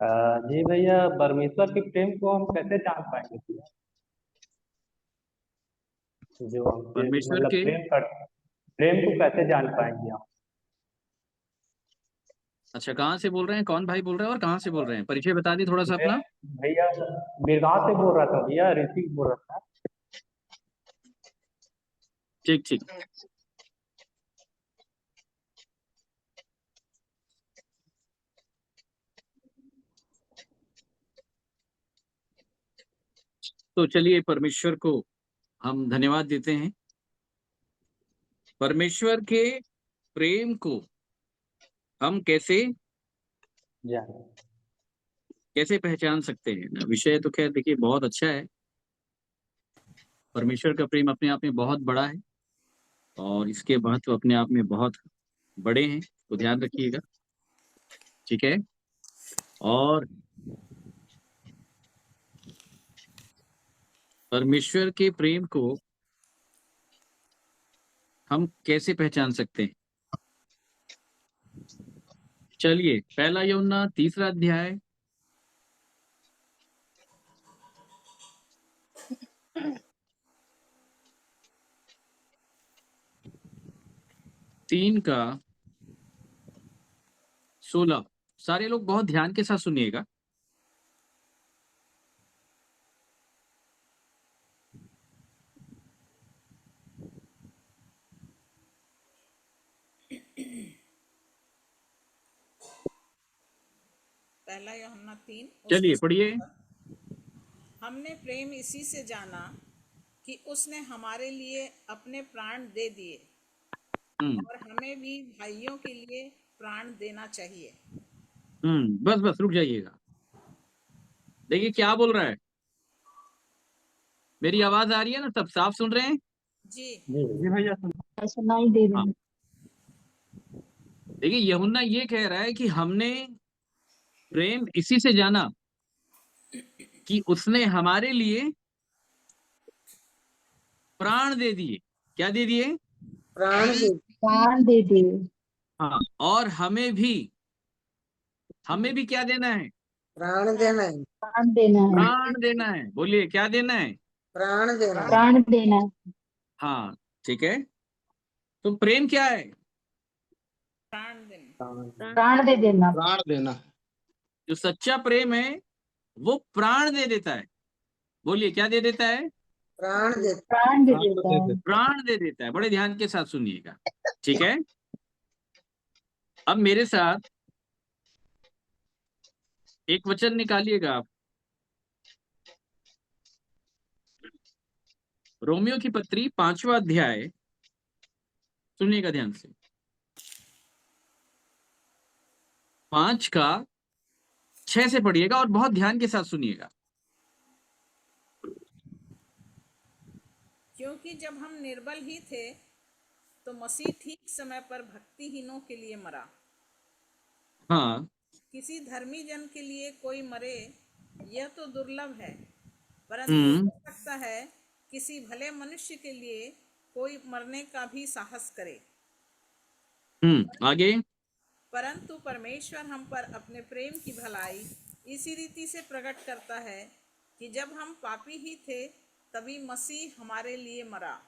जी भैया, परमेश्वर के प्रेम को हम कैसे जान पाएंगे भैया? जो हमसे परमेश्वर मतलब के प्रेम को कैसे जान पाएंगे हम? अच्छा, कहाँ से बोल रहे हैं? कौन भाई बोल रहे हैं और कहाँ से बोल रहे हैं? परिचय बता दी थोड़ा सा मैं अपना। भैया बीरगांव से बोल रहा था भैया, ऋतिक बोल रहा था। ठीक ठीक। तो चलिए, परमेश्वर को हम धन्यवाद देते हैं। परमेश्वर के प्रेम को हम कैसे जान कैसे पहचान सकते हैं ना? विषय तो खैर देखिए बहुत अच्छा है। परमेश्वर का प्रेम अपने आप में बहुत बड़ा है और इसके महत्व अपने आप में बहुत बड़े हैं, तो ध्यान रखिएगा। ठीक है। और परमेश्वर के प्रेम को हम कैसे पहचान सकते हैं? चलिए, पहला यूहन्ना 3 अध्याय तीन का 16। सारे लोग बहुत ध्यान के साथ सुनिएगा। पहला यूहन्ना 3 उसके चलिए पढ़िए। 16 हमने प्रेम इसी से जाना कि उसने हमारे लिए अपने प्राण दे दिए हम्म और हमें भी भाइयों के लिए प्राण देना चाहिए। बस बस रुक जाइएगा। देखिए क्या बोल रहा है। मेरी आवाज आ रही है ना? सब साफ सुन रहे हैं? जी। जी जी भैया सुनाई दे रहा हाँ। है। देखिए, यूहन्ना ये कह रहा है कि हमने प्रेम इसी से जाना कि उसने हमारे लिए प्राण दे दिए। क्या दे दिए? प्राण दे प्राण दे दे। हाँ। और हमें भी क्या देना है? प्राण देना है। प्राण देना है। प्राण देना है। बोलिए, क्या देना है? प्राण देना है। प्राण देना है। हाँ। ठीक है। तो प्रेम क्या है? प्राण देना। प्राण दे देना। प्राण देना। जो सच्चा प्रेम है वो प्राण दे देता है। बोलिए, क्या दे देता है? प्राण दे प्राण दे प्राण देता दे है। देता। प्राण दे देता है। बड़े ध्यान के साथ सुनिएगा। ठीक है। अब मेरे साथ एक वचन निकालिएगा आप। रोमियो की पत्री 5वां अध्याय, सुनिएगा ध्यान से। 5 का 6 से पढ़िएगा और बहुत ध्यान के साथ सुनिएगा। क्योंकि जब हम निर्बल ही थे तो मसीह ठीक समय पर भक्तिहीनों के लिए मरा। हाँ। किसी धर्मी जन के लिए कोई मरे यह तो दुर्लभ है, परंतु हम्म हो सकता है किसी भले मनुष्य के लिए कोई मरने का भी साहस करे। आगे। परंतु परमेश्वर हम पर अपने प्रेम की भलाई इसी रीति से प्रकट करता है कि जब हम पापी ही थे तभी मसीह हमारे लिए मरा।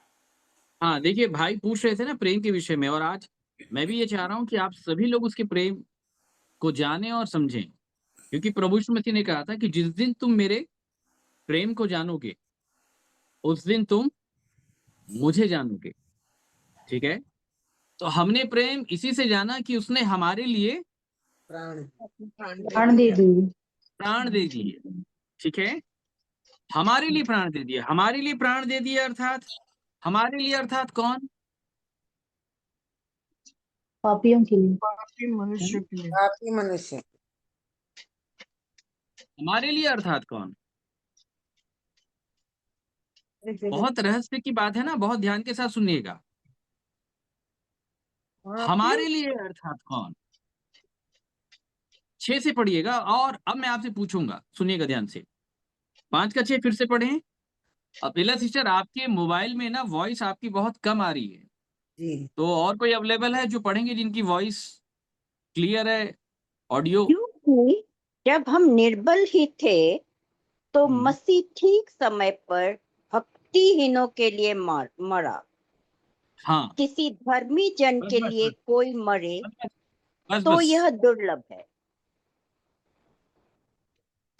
हाँ, देखिए भाई पूछ रहे थे ना प्रेम के विषय में, और आज मैं भी ये चाह रहा हूं कि आप सभी लोग उसके प्रेम को जानें और समझें। क्योंकि प्रभु यीशु मसीह ने कहा था कि जिस दिन तुम मेरे प्रेम को जानोगे उस दिन तुम मुझे जानोगे। ठीक है। तो हमने प्रेम इसी से जाना कि उसने हमारे लिए प्राण प्राण दे दी। प्राण दे दिए। ठीक है। हमारे लिए प्राण दे दिए। हमारे लिए प्राण दे दिए अर्थात हमारे लिए अर्थात कौन? पापियों के लिए। पापी मनुष्य के लिए। पापी मनुष्य। हमारे लिए अर्थात कौन? बहुत रहस्य की बात है ना, बहुत ध्यान के साथ सुनिएगा। हमारे लिए अर्थात कौन? 6 से पढ़िएगा और अब मैं आपसे पूछूंगा, सुनिएगा ध्यान से। 5 का 6 फिर से पढ़ें। अपिला सिस्टर, आपके मोबाइल में ना वॉइस आपकी बहुत कम आ रही है। जी। तो और कोई अवेलेबल है जो पढ़ेंगे, जिनकी वॉइस क्लियर है, ऑडियो? क्यों कोई? जब हम निर्बल ही थे तो हम्म। मसीह ठीक समय पर भक्तिहीनों के लिए मरा। हाँ, किसी धर्मी जन बस के बस लिए बस कोई मरे बस बस तो बस। यह दुर्लभ है।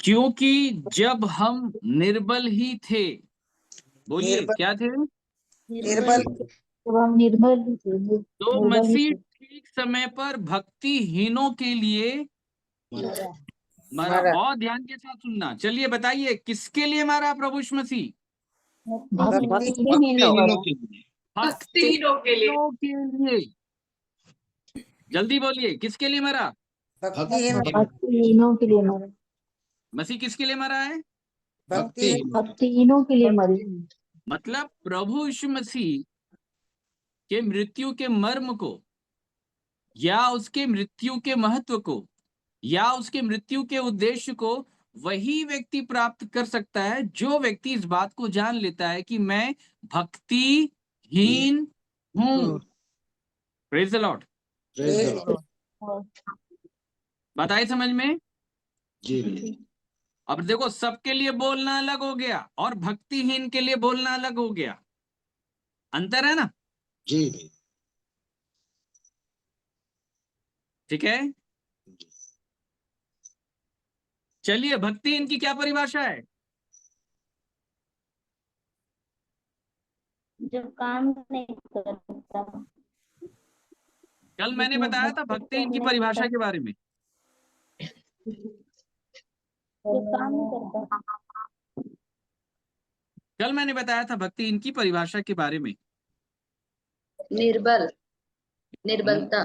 क्योंकि जब हम निर्बल ही थे, बोलिए निर्बल क्या थे, निर्बल जब हम निर्बल ही थे, तो निर्बल ही मसीह थे, ठीक समय पर भक्तिहीनों के लिए मरा। मरा। मरा। बहुत ध्यान के साथ सुनना। चलिए बताइए किसके लिए मरा प्रभु यीशु मसीह? भक्ति भक्तिहीनों के लिए। भक्तिहीनों के लिए भक्तिहीनों के लिए। जल्दी बोलिए किसके लिए मरा? भक्तिहीन भक्तिहीनों के लिए मरे, मसीह किसके लिए मरा है? भक्तिहीन भक्तिहीनों के लिए मरे। मतलब प्रभु यीशु मसीह के मृत्यु के मर्म को, या उसके मृत्यु के महत्व को, या उसके मृत्यु के उद्देश्य को वही व्यक्ति प्राप्त कर सकता है जो व्यक्ति इस बात को जान लेता है कि मैं भक्तिहीन हूं। Praise the Lord. और बताइए समझ में? अब देखो, सबके लिए बोलना अलग हो गया और भक्तिहीन के लिए बोलना अलग हो गया। अंतर है ना? ठीक है। चलिए, भक्तिहीन की क्या परिभाषा है? जो काम नहीं करता, कल मैंने जिसमें बताया था भक्ति भक्तिहीन की करने परिभाषा का, के बारे में। जो काम नहीं करता, कल मैंने बताया था भक्तिहीन की परिभाषा के बारे में। निर्बल, निर्बलता।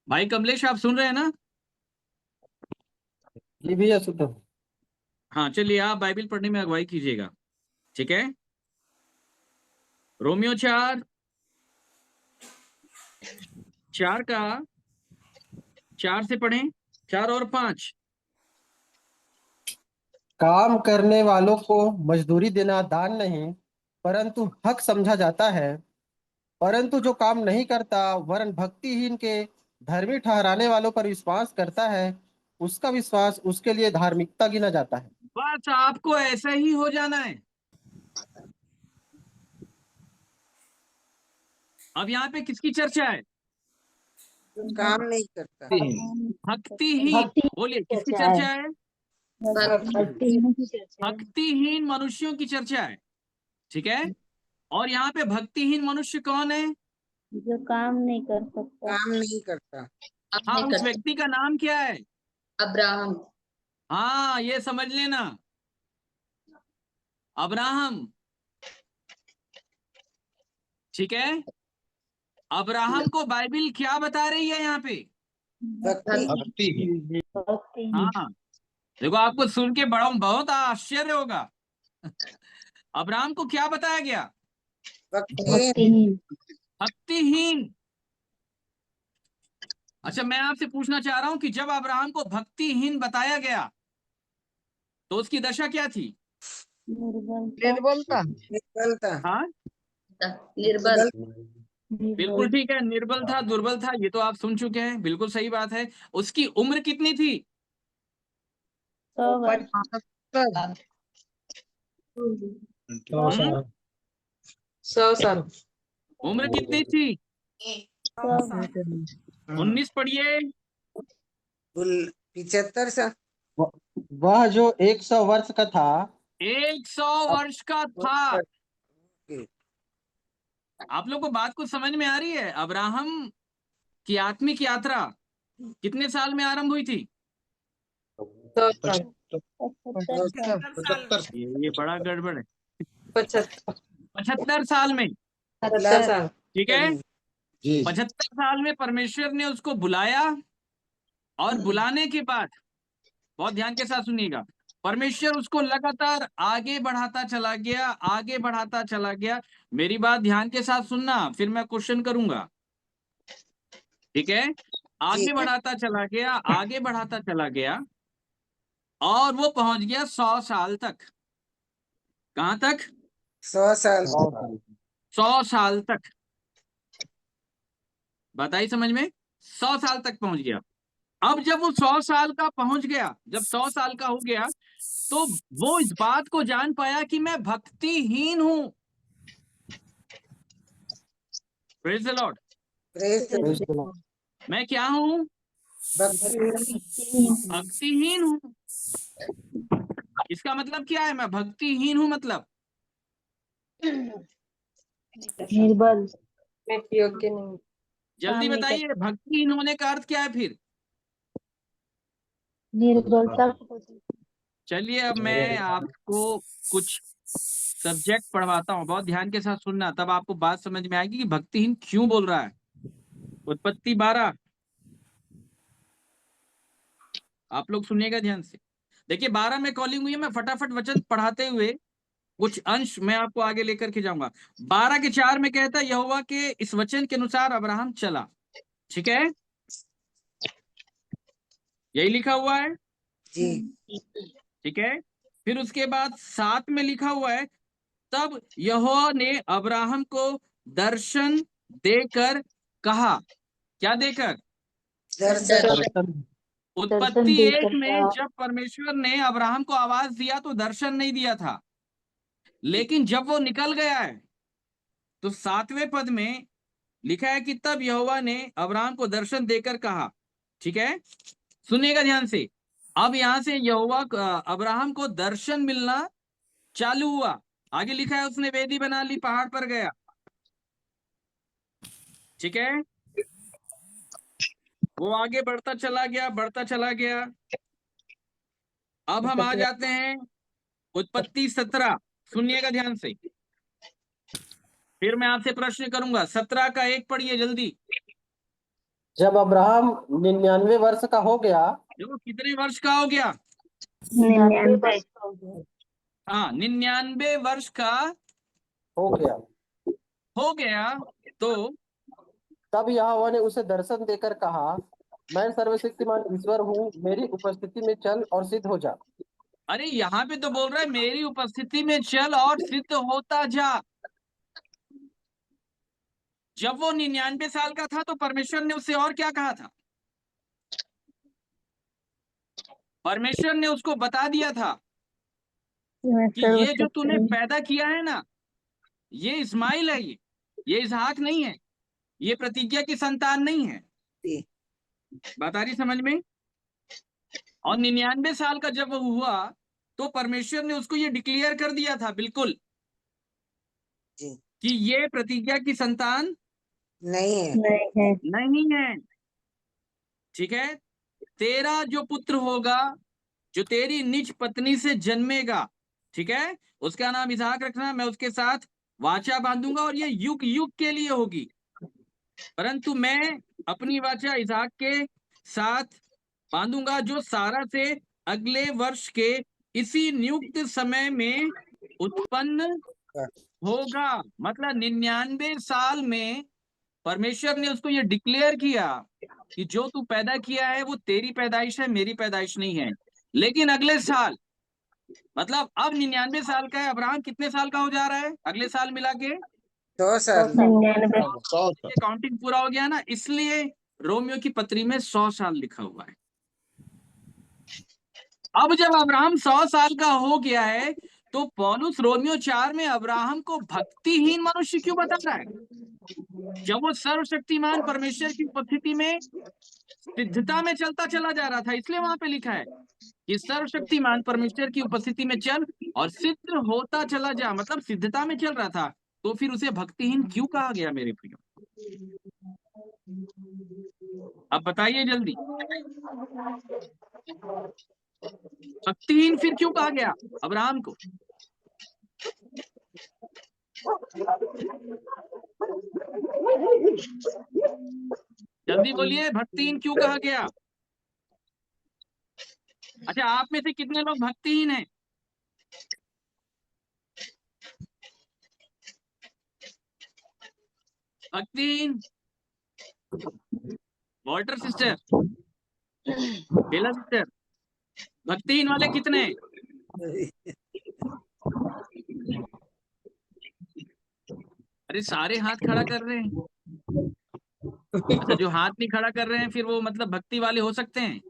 भाई कमलेश, आप सुन रहे हैं ना? जी भैया सुन रहा हूँ। हाँ, चलिए आप बाइबल पढ़ने में अगुवाई कीजिएगा। ठीक है। रोमियो 4 का 4 से पढ़ें, 4 और 5। काम करने वालों को मजदूरी देना दान नहीं परंतु हक समझा जाता है, परंतु जो काम नहीं करता वरन भक्तिहीन के धर्मी ठहराने वालों पर विश्वास करता है उसका विश्वास उसके लिए धार्मिकता गिना जाता है। बस आपको ऐसा ही हो जाना है। अब यहाँ पे किसकी चर्चा है? काम नहीं करता भक्तिहीन। भक्ति बोलिए किसकी चर्चा है, चर्चा है? भक्तिहीनों की चर्चा है। भक्तिहीन मनुष्यों की चर्चा है। ठीक है। और यहाँ पे भक्तिहीन मनुष्य कौन है? जो काम नहीं कर सकता, काम नहीं करता हाँ, उस व्यक्ति का नाम क्या है? अब्राहम। हाँ, ये समझ लेना, अब्राहम। ठीक है। अब्राहम को बाइबल क्या बता रही है यहाँ पे? भक्ति भक्तिहीन, हाँ, देखो आपको सुन के बड़ा बहुत आश्चर्य होगा। अब्राहम को क्या बताया गया? भक्तिहीन भक्तिहीन। भक्तिहीन। अच्छा, मैं आपसे पूछना चाह रहा हूं कि जब अब्राहम को भक्तिहीन बताया गया तो उसकी दशा क्या थी? निर्बलता, निर्बलता हाँ, निर्बल। बिल्कुल ठीक है। निर्बल था, दुर्बल था, ये तो आप सुन चुके हैं। बिल्कुल सही बात है। उसकी उम्र कितनी थी? 100 वर्ष, 100 साल उम्र कितनी थी? 100 वर्ष, 19 पढ़िए। 75 साल वह जो 100 वर्ष का था 100 वर्ष का था। आप लोग को बात कुछ समझ में आ रही है? अब्राहम की आत्मिक यात्रा कितने साल में आरंभ हुई थी? 75 साल, ये बड़ा गड़बड़ है। 75 75 साल में। साल ठीक है। 75 साल में परमेश्वर ने उसको बुलाया, और बुलाने के बाद, बहुत ध्यान के साथ सुनिएगा, परमेश्वर उसको लगातार आगे बढ़ाता चला गया, आगे बढ़ाता चला गया। मेरी बात ध्यान के साथ सुनना, फिर मैं क्वेश्चन करूंगा। ठीक है। आगे बढ़ाता चला गया, आगे बढ़ाता चला गया, और वो पहुंच गया 100 साल तक। कहां तक? 100 साल 100 साल तक। बताइए समझ में? 100 साल तक पहुंच गया। अब जब वो 100 साल का पहुंच गया, जब 100 साल का हो गया, तो वो इस बात को जान पाया कि मैं भक्तिहीन हूं। Praise the Lord. Praise the Lord. मैं क्या हूं? भक्तिहीन हूं। इसका मतलब क्या है? मैं भक्तिहीन हूं मतलब निर्बल, योग्य नहीं। जल्दी काम नहीं बताइए, भक्तिहीन होने का अर्थ क्या है फिर? निर्बलता की वजह चलिए अब मैं आपको कुछ सब्जेक्ट पढ़वाता हूँ, बहुत ध्यान के साथ सुनना, तब आपको बात समझ में आएगी कि भक्तिहीन क्यों बोल रहा है। उत्पत्ति 12, आप लोग सुनिएगा ध्यान से। देखिए 12 में कॉलिंग हुई है, मैं फटाफट वचन पढ़ाते हुए कुछ अंश मैं आपको आगे लेकर के जाऊंगा। 12 के 4 में कहता है, यहोवा के इस वचन के अनुसार अब्राहम चला। ठीक है, यही लिखा हुआ है जी ठीक है। फिर उसके बाद 7 में लिखा हुआ है, तब यहोवा ने अब्राहम को दर्शन देकर कहा। क्या देकर? दर्शन। उत्पत्ति 1 देकर में कहा। जब परमेश्वर ने अब्राहम को आवाज दिया तो दर्शन नहीं दिया था, लेकिन जब वो निकल गया है तो 7वें पद में लिखा है कि तब यहोवा ने अब्राहम को दर्शन देकर कहा। ठीक है, सुनिएगा ध्यान से। अब यहां से यहोवा अब्राहम को दर्शन मिलना चालू हुआ। आगे लिखा है उसने वेदी बना ली, पहाड़ पर गया। ठीक है, वो आगे बढ़ता चला गया, बढ़ता चला गया। अब हम आ जाते हैं उत्पत्ति 17, सुनिएगा ध्यान से, फिर मैं आपसे प्रश्न करूंगा। 17 का 1 पढ़िए जल्दी। जब अब्राहम 99 वर्ष का हो गया, देखो कितने वर्ष का हो गया? 99 वर्ष का हो गया। हाँ, 99 वर्ष का हो गया, हो गया। तो तब यहोवा ने उसे दर्शन देकर कहा, मैं सर्वशक्तिमान ईश्वर हूँ, मेरी उपस्थिति में चल और सिद्ध हो जा। अरे यहाँ पे तो बोल रहा है मेरी उपस्थिति में चल और सिद्ध होता जा। जब वो 99 साल का था तो परमेश्वर ने उससे और क्या कहा था? परमेश्वर ने उसको बता दिया था कि ये जो तूने पैदा किया है ना, ये इस्माइल है, ये इसहाक नहीं है, ये प्रतिज्ञा की संतान नहीं है। बात आ रही समझ में? और 99 साल का जब वो हुआ तो परमेश्वर ने उसको ये डिक्लेयर कर दिया था बिल्कुल कि ये प्रतिज्ञा की संतान नहीं है। ठीक है, तेरा जो पुत्र होगा, जो तेरी निज पत्नी से जन्मेगा, ठीक है, उसका नाम इसहाक रखना। मैं उसके साथ वाचा बांधूंगा और ये युग युग के लिए होगी। परंतु मैं अपनी वाचा इसहाक के साथ बांधूंगा जो सारा से अगले वर्ष के इसी नियुक्त समय में उत्पन्न होगा। मतलब 99 साल में परमेश्वर ने उसको ये डिक्लेयर किया कि जो तू पैदा किया है वो तेरी पैदाइश है, मेरी पैदाइश नहीं है। लेकिन अगले साल, मतलब अब 99 साल का है, अब्राहम कितने साल का हो जा रहा है अगले साल मिला के? 99 काउंटिंग पूरा हो गया ना, इसलिए रोमियो की पत्री में 100 साल लिखा हुआ है। अब जब अब्राहम 100 साल का हो गया है तो पौलुस रोमियो 4 में अब्राहम को भक्तिहीन मनुष्य क्यों बता रहा है? जब वो सर्वशक्तिमान परमेश्वर की उपस्थिति में सिद्धता में चलता चला जा रहा था, इसलिए वहां पे लिखा है कि सर्वशक्तिमान परमेश्वर की उपस्थिति में चल और सिद्ध होता चला जा, मतलब सिद्धता में चल रहा था। तो फिर उसे भक्तिहीन क्यों कहा गया मेरे प्रियो? अब बताइए जल्दी, भक्तिहीन फिर क्यों कहा गया अब्राहम को? जल्दी बोलिए, भक्तिहीन क्यों कहा गया? अच्छा, आप में से कितने लोग भक्तिहीन हैं? भक्तिहीन वॉल्टर सिस्टर, बेला सिस्टर, भक्तिहीन वाले कितने हैं? अरे सारे हाथ खड़ा कर रहे हैं। अच्छा, जो हाथ नहीं खड़ा कर रहे हैं फिर वो मतलब भक्ति वाले हो सकते हैं?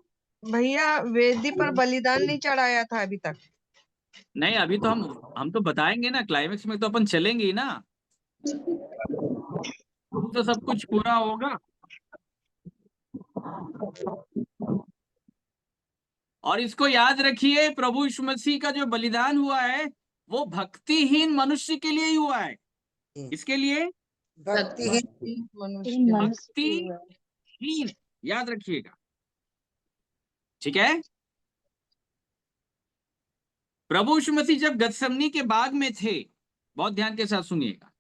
भैया वेदी पर बलिदान नहीं चढ़ाया था अभी तक। नहीं, अभी तो हम तो बताएंगे ना, क्लाइमेक्स में तो अपन चलेंगे ही ना, तो सब कुछ पूरा होगा। और इसको याद रखिए, प्रभु यीशु मसीह का जो बलिदान हुआ है वो भक्तिहीन मनुष्य के लिए ही हुआ है। इसके लिए तीन मनुष्य मनुष्य के लिए। भक्तिहीन, याद रखिएगा, ठीक है। प्रभु यीशु मसीह जब गत्समनी के बाग में थे, बहुत ध्यान के साथ सुनिएगा,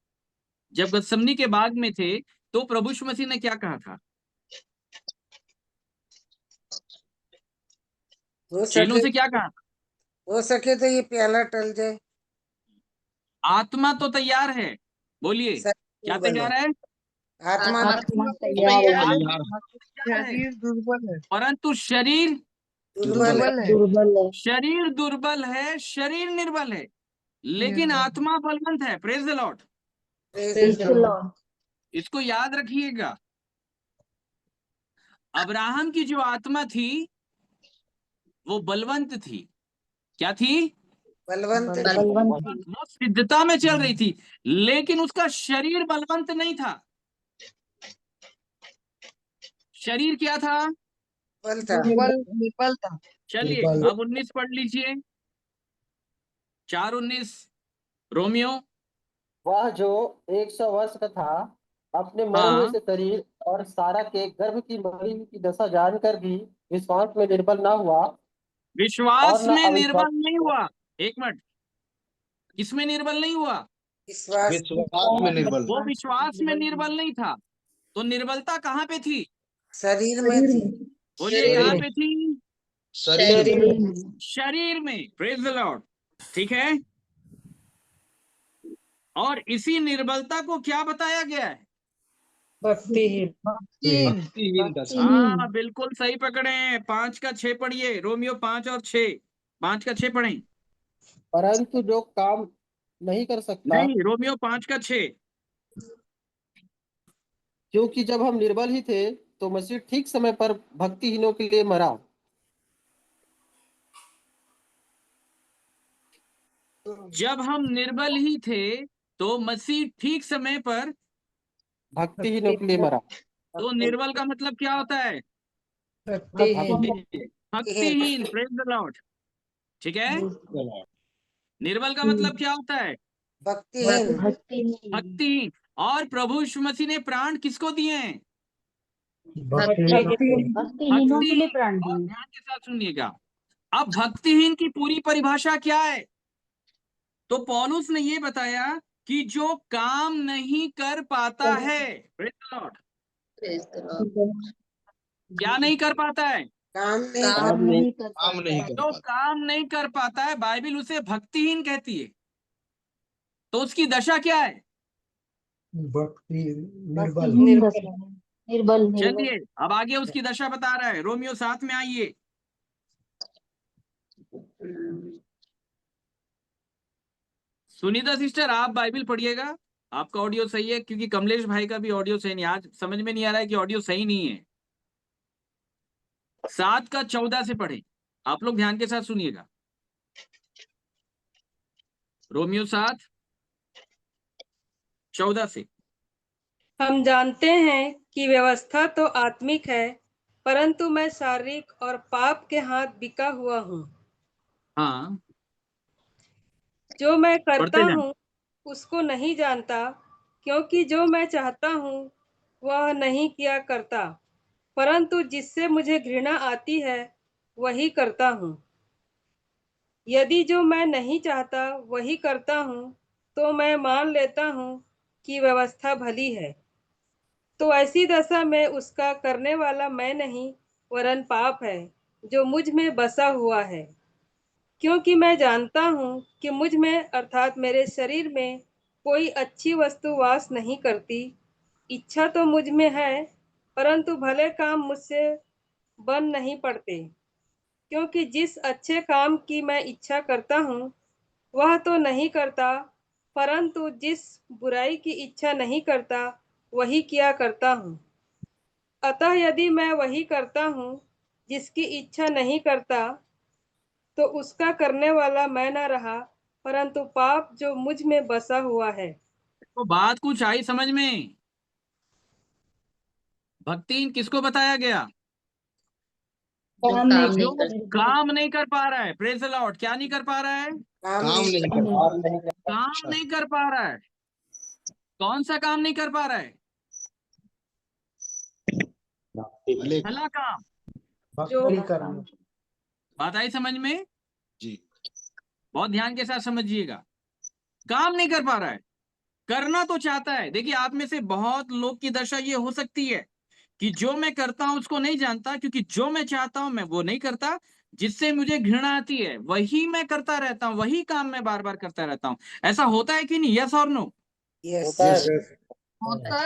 जब गत्समनी के बाग में थे तो प्रभु यीशु मसीह ने क्या कहा था? हो चेलों सके से क्या कहा था? हो सके तो ये प्याला टल जाए। आत्मा तो तैयार है, बोलिए शरीर क्या दुर्बल तैयार है? आत्मा आत्मा तैयार है, तैयार है, शरीर दुर्बल है। परंतु शरीर दुर्बल है। दुर्बल है। शरीर दुर्बल है, शरीर निर्बल है, लेकिन निर्बल। आत्मा बलवंत है। Praise the Lord. Praise the Lord. इसको याद रखिएगा। अब्राहम की जो आत्मा थी वो बलवंत थी। क्या थी? बलवंत बलवंत है। वो सिद्धता में चल रही थी, लेकिन उसका शरीर बलवंत नहीं था। शरीर क्या था? बल था। निर्बल था। चलिए अब 19 पढ़ लीजिए, 4:19 रोमियो। वह जो 100 वर्ष का था, अपने मरे हुए हाँ, से शरीर और सारा के गर्भ की मरी हुई की दशा जानकर भी विश्वास में निर्बल न हुआ और विश्वास न में अविश्वास। निर्बल नहीं हुआ। एक मिनट, किसमें निर्बल नहीं हुआ? विश्वास वो विश्वास में निर्बल नहीं था। तो निर्बलता कहाँ पे थी? शरीर में थी। बोलिए कहाँ पे थी? शरीर में। शरीर में। प्रेज द लॉर्ड, ठीक है। और इसी निर्बलता को क्या बताया गया है? भक्तिहीन। हाँ, बिल्कुल सही पकड़े हैं। 5:6 पढ़िए, रोमियो 5 और 6, 5:6 पढ़ें। परंतु जो काम नहीं कर सकता, नहीं, रोमियो 5:6। क्योंकि जब हम निर्बल ही थे तो मसीह ठीक समय पर भक्तिहीनों के लिए मरा। जब हम निर्बल ही थे तो मसीह ठीक समय पर। भक्तिहीनों के लिए मरा। तो निर्बल का मतलब क्या होता है? भक्तिहीन। भक्तिहीन। प्रेज द लॉर्ड, ठीक है। निर्बल का मतलब क्या होता है? भक्तिहीन। भक्तिहीन। और प्रभु यीशु मसीह ने प्राण किसको दिए हैं? भक्तिहीनों के लिए प्राण और दिए। ध्यान के साथ सुनिएगा। अब भक्तिहीन की पूरी परिभाषा क्या है? तो पौलुस ने ये बताया कि जो काम नहीं कर पाता है। Praise the Lord। क्या नहीं कर पाता है? काम नहीं कर काम नहीं कर पाता। जो काम नहीं कर पाता है, बाइबिल उसे भक्तिहीन कहती है। तो उसकी दशा क्या है? भक्तिहीन दशा है। निर्बल। चलिए अब आगे उसकी दशा बता रहा है। रोमियो 7 में आइए। सुनीता सिस्टर, आप बाइबिल पढ़िएगा। आपका ऑडियो सही है, क्योंकि कमलेश भाई का भी ऑडियो सही नहीं। आज समझ में नहीं आ रहा है कि ऑडियो सही नहीं है। 7:14 से पढ़े। आप लोग ध्यान के साथ सुनिएगा। रोमियो 7:14 से। हम जानते हैं कि व्यवस्था तो आत्मिक है, परंतु मैं शारीरिक और पाप के हाथ बिका हुआ हूँ। हाँ, जो मैं करता पढ़ते जाए। हूँ उसको नहीं जानता, क्योंकि जो मैं चाहता हूँ वह नहीं किया करता, परंतु जिससे मुझे घृणा आती है वही करता हूँ। यदि जो मैं नहीं चाहता वही करता हूँ, तो मैं मान लेता हूँ कि व्यवस्था भली है। तो ऐसी दशा में उसका करने वाला मैं नहीं, वरन पाप है जो मुझ में बसा हुआ है। क्योंकि मैं जानता हूँ कि मुझ में अर्थात मेरे शरीर में कोई अच्छी वस्तु वास नहीं करती। इच्छा तो मुझ में है, परंतु भले काम मुझसे बन नहीं पड़ते। क्योंकि जिस अच्छे काम की मैं इच्छा करता हूँ वह तो नहीं करता, परंतु जिस बुराई की इच्छा नहीं करता वही किया करता हूँ। अतः यदि मैं वही करता हूँ जिसकी इच्छा नहीं करता, तो उसका करने वाला मैं न रहा, परंतु पाप जो मुझ में बसा हुआ है। तो बात कुछ आई समझ में? भक्तिहीन किसको बताया गया? काम नहीं जो करता। काम नहीं कर पा रहा है। Praise the Lord. क्या नहीं कर पा रहा है? काम नहीं करता। काम नहीं कर पा रहा है। कौन सा काम नहीं कर पा रहा है? भला काम। बात आई समझ में? जी। बहुत ध्यान के साथ समझिएगा। काम नहीं कर पा रहा है, करना तो चाहता है। देखिए, आप में से बहुत लोग की दशा ये हो सकती है कि जो मैं करता हूं उसको नहीं जानता, क्योंकि जो मैं चाहता हूं मैं वो नहीं करता, जिससे मुझे घृणा आती है वही मैं करता रहता हूं, वही काम मैं बार बार करता रहता हूं। ऐसा होता है कि नहीं? यस और नो? यस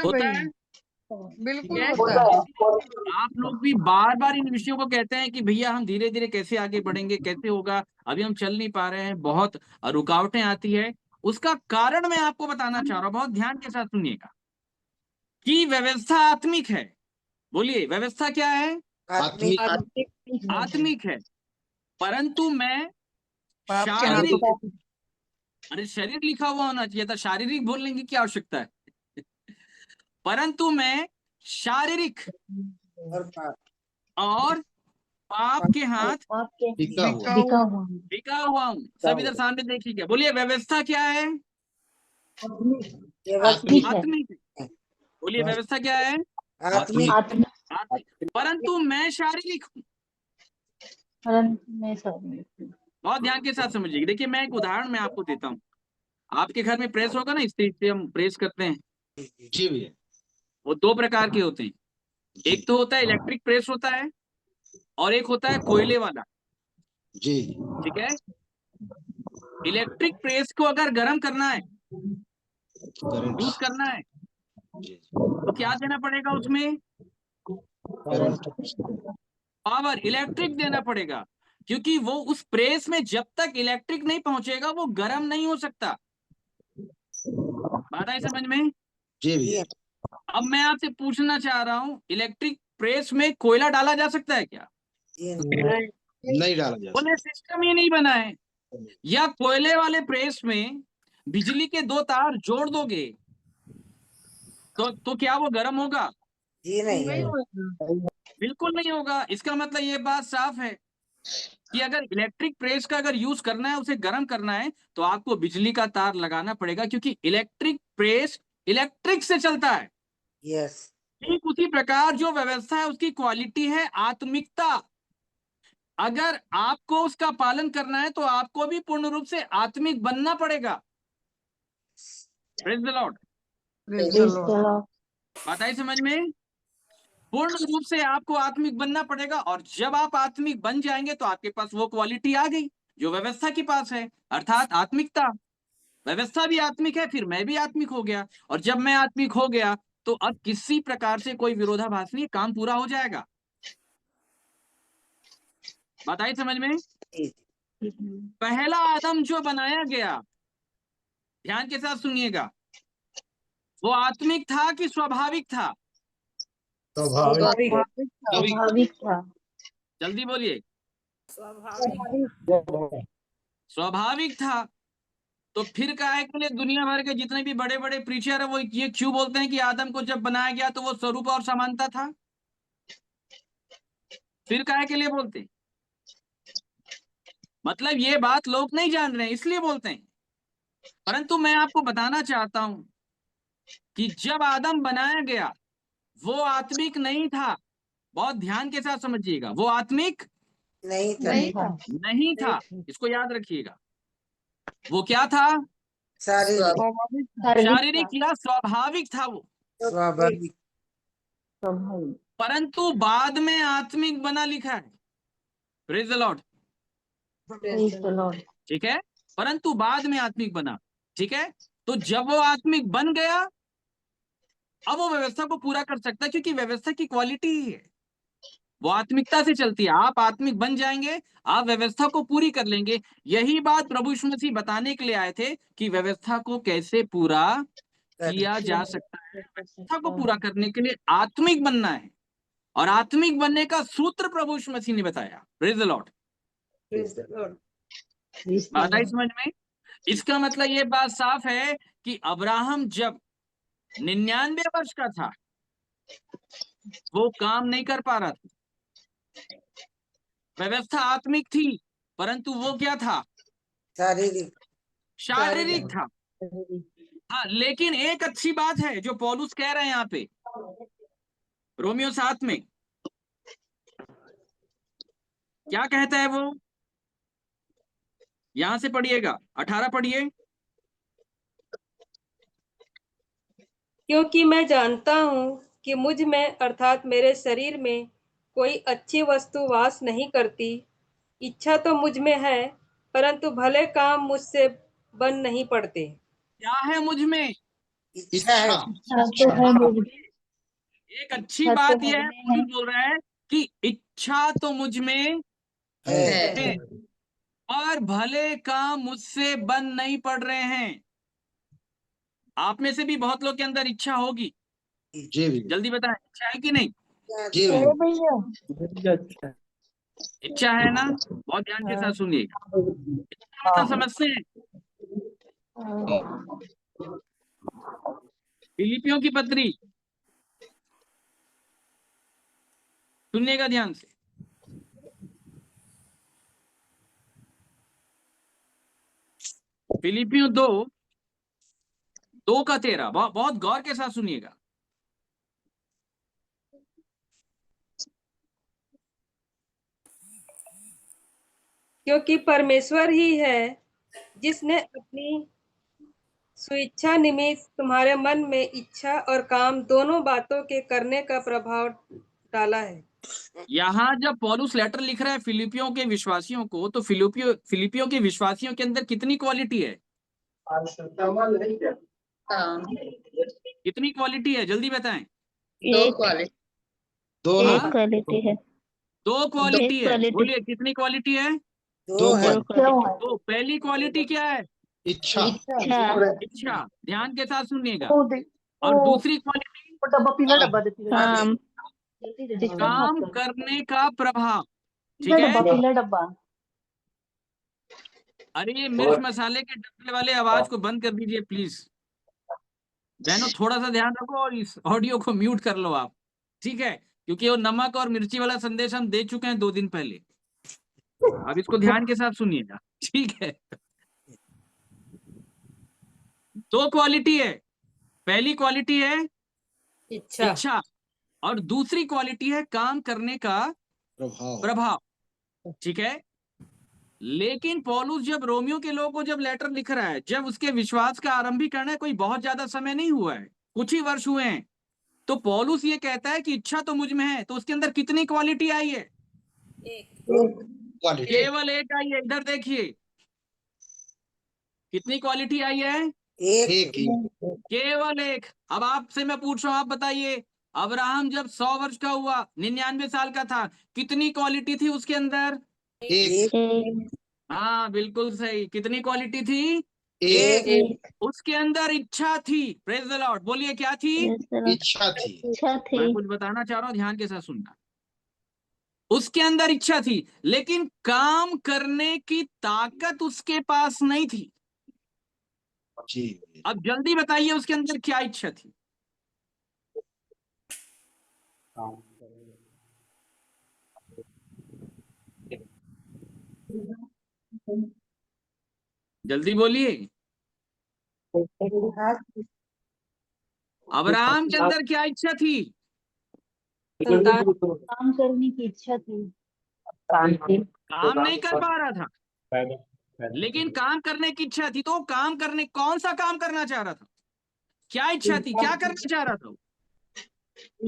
होता है। बिल्कुल ठीक है? होता है। आप लोग भी बार बार इन विषयों को कहते हैं कि भैया हम धीरे धीरे कैसे आगे बढ़ेंगे, कैसे होगा, अभी हम चल नहीं पा रहे हैं, बहुत रुकावटें आती है। उसका कारण मैं आपको बताना चाह रहा हूं, बहुत ध्यान के साथ सुनिएगा कि व्यवस्था आत्मिक है। बोलिए, व्यवस्था क्या है? आत्मिक आत्मिक है। परंतु मैं शारीरिक, अरे शरीर लिखा हुआ होना चाहिए था, शारीरिक बोलने की क्या आवश्यकता है? परंतु मैं शारीरिक और पाप और पाप के हाथ आपके टिका हुआ। टिका हुआ है। बिका हुआ हूं। सब इधर सामने देखिए। बोलिए, व्यवस्था क्या है? व्यवस्थित है। आत्मिक है। बोलिए, व्यवस्था क्या है? आत्मिक आत्मिक आत्मिक। परंतु मैं शारीरिक हूं। परंतु में सब बहुत ध्यान के साथ समझिए। देखिए, मैं एक उदाहरण मैं आपको देता हूँ। आपके घर में प्रेस होगा ना, इस तरीके से हम प्रेस करते हैं। जी भैया। वो दो प्रकार के होते हैं। एक तो होता है इलेक्ट्रिक प्रेस होता है, और एक होता है कोयले वाला। जी। ठीक है? इलेक्ट्रिक प्रेस को अगर गर्म करना है, करंट। यूज करना है, जी। तो क्या देना पड़ेगा उसमें? करंट। पावर, इलेक्ट्रिक देना पड़ेगा। क्योंकि वो उस प्रेस में जब तक इलेक्ट्रिक नहीं पहुंचेगा वो गर्म नहीं हो सकता। बात आई समझ में? जी भैया। अब मैं आपसे पूछना चाह रहा हूं, इलेक्ट्रिक प्रेस में कोयला डाला जा सकता है क्या? नहीं डाला जा बोले, सिस्टम ही नहीं बना है। या कोयले वाले प्रेस में बिजली के दो तार जोड़ दोगे तो क्या वो गर्म होगा? जी नहीं बिल्कुल नहीं होगा। इसका मतलब ये बात साफ है कि अगर इलेक्ट्रिक प्रेस का अगर यूज करना है, उसे गर्म करना है, तो आपको बिजली का तार लगाना पड़ेगा, क्योंकि इलेक्ट्रिक प्रेस इलेक्ट्रिक से चलता है। यस ठीक उसी प्रकार जो व्यवस्था है उसकी क्वालिटी है आत्मिकता। अगर आपको उसका पालन करना है तो आपको भी पूर्ण रूप से आत्मिक बनना पड़ेगा। Praise the Lord. बात आई समझ में? पूर्ण रूप से आपको आत्मिक बनना पड़ेगा, और जब आप आत्मिक बन जाएंगे तो आपके पास वो क्वालिटी आ गई जो व्यवस्था के पास है, अर्थात आत्मिकता। व्यवस्था भी आत्मिक है, फिर मैं भी आत्मिक हो गया, और जब मैं आत्मिक हो गया तो अब किसी प्रकार से कोई विरोधाभास नहीं, काम पूरा हो जाएगा। बात आई समझ में? पहला आदम जो बनाया गया, ध्यान के साथ सुनिएगा, वो आत्मिक था कि स्वाभाविक था? स्वाभाविक था। जल्दी बोलिए। स्वाभाविक स्वाभाविक था। तो फिर काहे के लिए दुनिया भर के जितने भी बड़े बड़े प्रीचर है वो ये क्यों बोलते हैं कि आदम को जब बनाया गया तो वो स्वरूप और समानता था? फिर काहे के लिए बोलते हैं? मतलब ये बात लोग नहीं जान रहे हैं इसलिए बोलते हैं। परंतु मैं आपको बताना चाहता हूं कि जब आदम बनाया गया वो आत्मिक नहीं था। बहुत ध्यान के साथ समझिएगा, वो आत्मिक नहीं था नहीं था। इसको याद रखिएगा। वो क्या था? शारीरिक शारीरिक या स्वाभाविक था वो। स्वाभाविक परंतु बाद में आत्मिक बना लिखा है। Praise the Lord. ठीक है? परंतु बाद में आत्मिक बना। ठीक है? तो जब वो आत्मिक बन गया, अब वो व्यवस्था को पूरा कर सकता है, क्योंकि व्यवस्था की क्वालिटी ही है, वो आत्मिकता से चलती है। आप आत्मिक बन जाएंगे, आप व्यवस्था को पूरी कर लेंगे। यही बात प्रभु यीशु मसीह बताने के लिए आए थे कि व्यवस्था को कैसे पूरा किया जा सकता है। व्यवस्था को पूरा करने के लिए आत्मिक बनना है। और आत्मिक बनने का सूत्र प्रभु यीशु मसीह ने बताया। Praise the Lord. Praise the Lord. बात आई समझ में? इसका मतलब ये बात साफ है कि अब्राहम जब 99 वर्ष का था वो काम नहीं कर पा रहा था। व्यवस्था आत्मिक थी परंतु वो क्या था? शारीरिक शारीरिक था। हाँ, लेकिन एक अच्छी बात है जो पौलुस कह रहे हैं यहाँ पे रोमियो 7 में, क्या कहता है वो? यहां से पढ़िएगा, 18 पढ़िए। क्योंकि मैं जानता हूँ कि मुझ में अर्थात मेरे शरीर में कोई अच्छी वस्तु वास नहीं करती। इच्छा तो मुझ में है परंतु भले काम मुझसे बन नहीं पड़ते। क्या है मुझ में? इच्छा है। एक अच्छी इच्छा तो बात मुझ यह है, में है। पौलुस बोल रहा है कि इच्छा तो मुझ में है और भले काम मुझसे बन नहीं पड़ रहे हैं। आप में से भी बहुत लोग के अंदर इच्छा होगी। जी भैया। जल्दी बताएं, इच्छा है कि नहीं? जी भैया। इच्छा है ना? बहुत ध्यान के साथ सुनिएगा। इच्छा मतलब समझते हैं? फिलिपियों की पत्री सुनिएगा ध्यान से। फिलिपियों 2 का 13, बहुत गौर के साथ सुनिएगा। क्योंकि परमेश्वर ही है जिसने अपनी स्वेच्छा निमित्त तुम्हारे मन में इच्छा और काम दोनों बातों के करने का प्रभाव डाला है। यहाँ जब पौलुस लेटर लिख रहा है फिलिपियों के विश्वासियों को, तो फिलिपियों के विश्वासियों के अंदर कितनी क्वालिटी है? कितनी क्वालिटी है? जल्दी बताएं। दो ना? क्वालिटी है। 2 क्वालिटी है। quality। बोलिए कितनी क्वालिटी है? दो है। तो पहली क्वालिटी क्या है? इच्छा। इच्छा। ध्यान के साथ सुनिएगा। और दूसरी क्वालिटी काम करने का प्रभाव। ठीक है? अरे ये मिर्च मसाले के डब्बे वाले आवाज को बंद कर दीजिए प्लीज। बहनों थोड़ा सा ध्यान रखो और इस ऑडियो को म्यूट कर लो आप, ठीक है? क्योंकि वो नमक और मिर्ची वाला संदेश हम दे चुके हैं 2 दिन पहले। अब इसको ध्यान के साथ सुनिएगा, ठीक है? 2 क्वालिटी है। पहली क्वालिटी है इच्छा और दूसरी क्वालिटी है काम करने का प्रभाव। ठीक है? लेकिन पौलुस जब रोमियो के लोगों को जब लेटर लिख रहा है, जब उसके विश्वास का आरंभीकरण है, कोई बहुत ज्यादा समय नहीं हुआ है, कुछ ही वर्ष हुए हैं, तो पौलुस ये कहता है कि इच्छा तो मुझ में है। तो उसके अंदर कितनी क्वालिटी आई है? केवल एक आई है। इधर देखिए, कितनी क्वालिटी आई है? एक। केवल एक। अब आपसे मैं पूछ रहा हूं, आप बताइए, अब्राहम जब 100 वर्ष का हुआ, 99 साल का था, कितनी क्वालिटी थी उसके अंदर? एक। हाँ बिल्कुल सही। कितनी क्वालिटी थी? एक। उसके अंदर इच्छा थी। Praise the Lord. बोलिए क्या थी? इच्छा थी। मैं कुछ बताना चाह रहा हूं, ध्यान के साथ सुनना। उसके अंदर इच्छा थी लेकिन काम करने की ताकत उसके पास नहीं थी। जी। अब जल्दी बताइए उसके अंदर क्या इच्छा थी? जल्दी बोलिए। अब्राहम के अंदर क्या इच्छा थी? काम करने की इच्छा थी। काम नहीं कर पा रहा था लेकिन काम करने की इच्छा थी। तो काम करने, कौन सा काम करना चाह रहा था? क्या इच्छा थी? क्या करना चाह रहा था?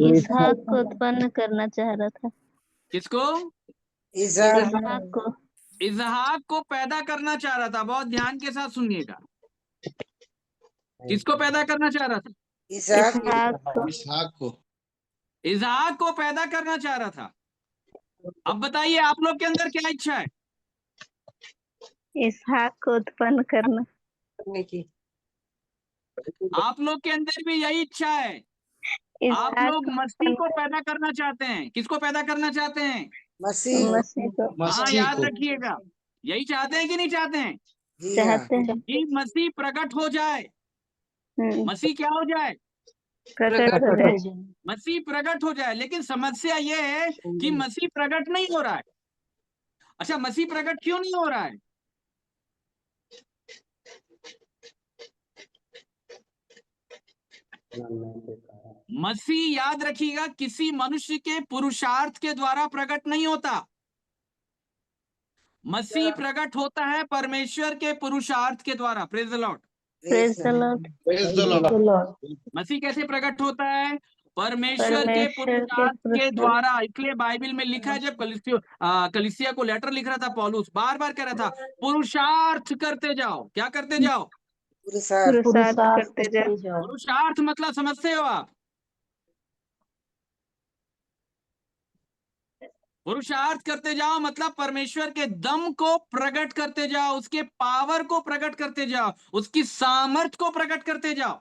इसहाक को उत्पन्न करना चाह रहा था। किसको? इसहाक को। इसहाक को पैदा करना चाह रहा था। बहुत ध्यान के साथ सुनिएगा। किसको पैदा करना चाह रहा था? इसहाक को। इसहाक को। इसहाक को पैदा करना चाह रहा था। अब बताइए आप लोग के अंदर क्या इच्छा है? इसहाक को उत्पन्न करना। की आप लोग के अंदर भी यही इच्छा है। आप इसहाक लोग मसीह को पैदा करना चाहते हैं। किसको पैदा करना चाहते हैं? मसीह मसीह को हाँ, मसीह याद को रखिएगा। यही चाहते हैं कि नहीं चाहते हैं जी हाँ चाहते हैं। कि मसीह प्रकट हो जाए? मसीह क्या हो जाए? प्रकट हो जाए। मसीह प्रकट हो जाए। लेकिन समस्या ये है कि मसीह प्रकट नहीं हो रहा है। अच्छा, मसीह प्रकट क्यों नहीं हो रहा है? मसीह, याद रखिएगा, किसी मनुष्य के पुरुषार्थ के द्वारा प्रकट नहीं होता। मसीह प्रकट होता है परमेश्वर के पुरुषार्थ के द्वारा। Praise the lord. Praise the lord. Praise the lord. मसीह कैसे प्रकट होता है? परमेश्वर के परमेश्वर के पुरुषार्थ के पुरुषार्थ। द्वारा। इसलिए बाइबल में लिखा है, जब कलीसिया को लेटर लिख रहा था पौलुस, बार बार कह रहा था पुरुषार्थ करते जाओ। क्या करते जाओ? पुरुषार्थ पुरुषार्थ करते जाओ। पुरुषार्थ मतलब समझते हो आप? पुरुषार्थ करते जाओ मतलब परमेश्वर के दम को प्रकट करते जाओ, उसके पावर को प्रकट करते जाओ, उसकी सामर्थ को प्रकट करते जाओ।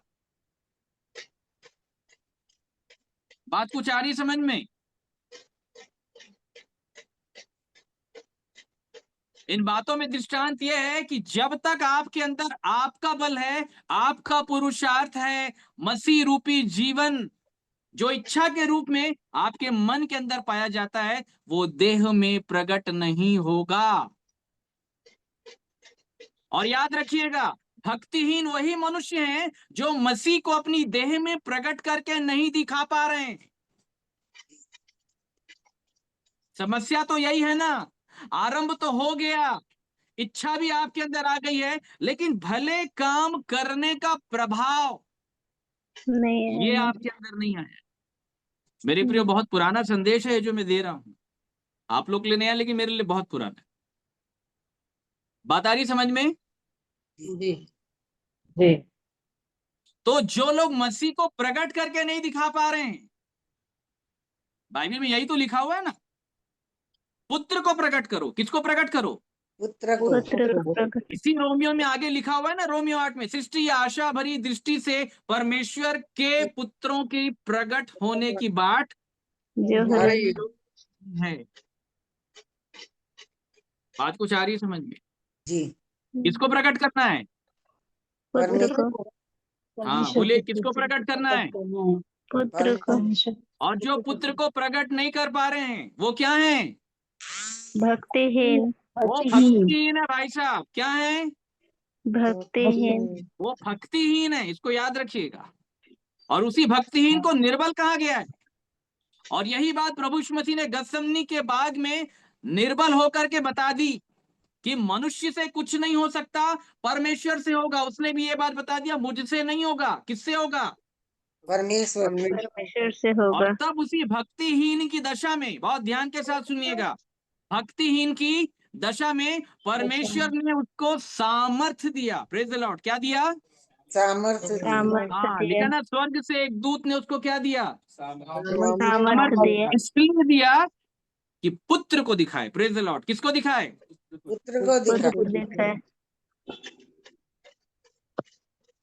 बात कुछ आ रही समझ में? इन बातों में दृष्टांत यह है कि जब तक आपके अंदर आपका बल है, आपका पुरुषार्थ है, मसीह रूपी जीवन जो इच्छा के रूप में आपके मन के अंदर पाया जाता है, वो देह में प्रकट नहीं होगा। और याद रखिएगा, भक्तिहीन वही मनुष्य हैं जो मसीह को अपनी देह में प्रकट करके नहीं दिखा पा रहे हैं। समस्या तो यही है ना। आरंभ तो हो गया, इच्छा भी आपके अंदर आ गई है, लेकिन भले काम करने का प्रभाव नहीं ये है। आपके अंदर नहीं आया। मेरे प्रिय, बहुत पुराना संदेश है जो मैं दे रहा हूं। आप लोग के लिए नया, लेकिन मेरे लिए बहुत पुराना है। बात आ रही समझ में? जी जी। तो जो लोग मसीह को प्रकट करके नहीं दिखा पा रहे हैं, बाइबल में यही तो लिखा हुआ है ना, पुत्र को प्रकट करो। किसको प्रकट करो? पुत्र को पुत्र को प्रकट। इसी रोमियो में आगे लिखा हुआ है ना, रोमियो 8 में, सृष्टि आशा भरी दृष्टि से परमेश्वर के पुत्रों की प्रकट होने की बाट जो आ है रही है। बात कुछ आ रही है समझ में? जी किसको प्रकट करना है? पुत्र परमेश्वर को। हाँ, बोलिए, किसको प्रकट करना है? पुत्र को। और जो पुत्र को प्रकट नहीं कर पा रहे हैं, वो क्या हैं? भक्तिहीन। वो भक्तिहीन है भाई साहब। क्या है? भक्तिहीन। वो भक्तिहीन है। इसको याद रखिएगा। और उसी भक्तिहीन को निर्बल कहा गया है। और यही बात प्रभु यीशु मसीह ने गतसमनी के बाग में निर्बल होकर के बता दी कि मनुष्य से कुछ नहीं हो सकता, परमेश्वर से होगा। उसने भी ये बात बता दिया, मुझसे नहीं होगा। किससे होगा? परमेश्वर परमेश्वर से और होगा। तब उसी भक्तिहीन की दशा में, बहुत ध्यान के साथ सुनिएगा, भक्तिहीन की दशा में परमेश्वर ने उसको सामर्थ दिया। Praise the Lord. क्या दिया? सामर्थ्य दिया सामर्थ हाँ, दिया। लिखा ना, स्वर्ग से एक दूत ने उसको क्या दिया? सामर्थ दिया। इसलिए दिया कि पुत्र को दिखाए। Praise the Lord. किसको दिखाए? पुत्र को दिखा पुत्र दिखाए।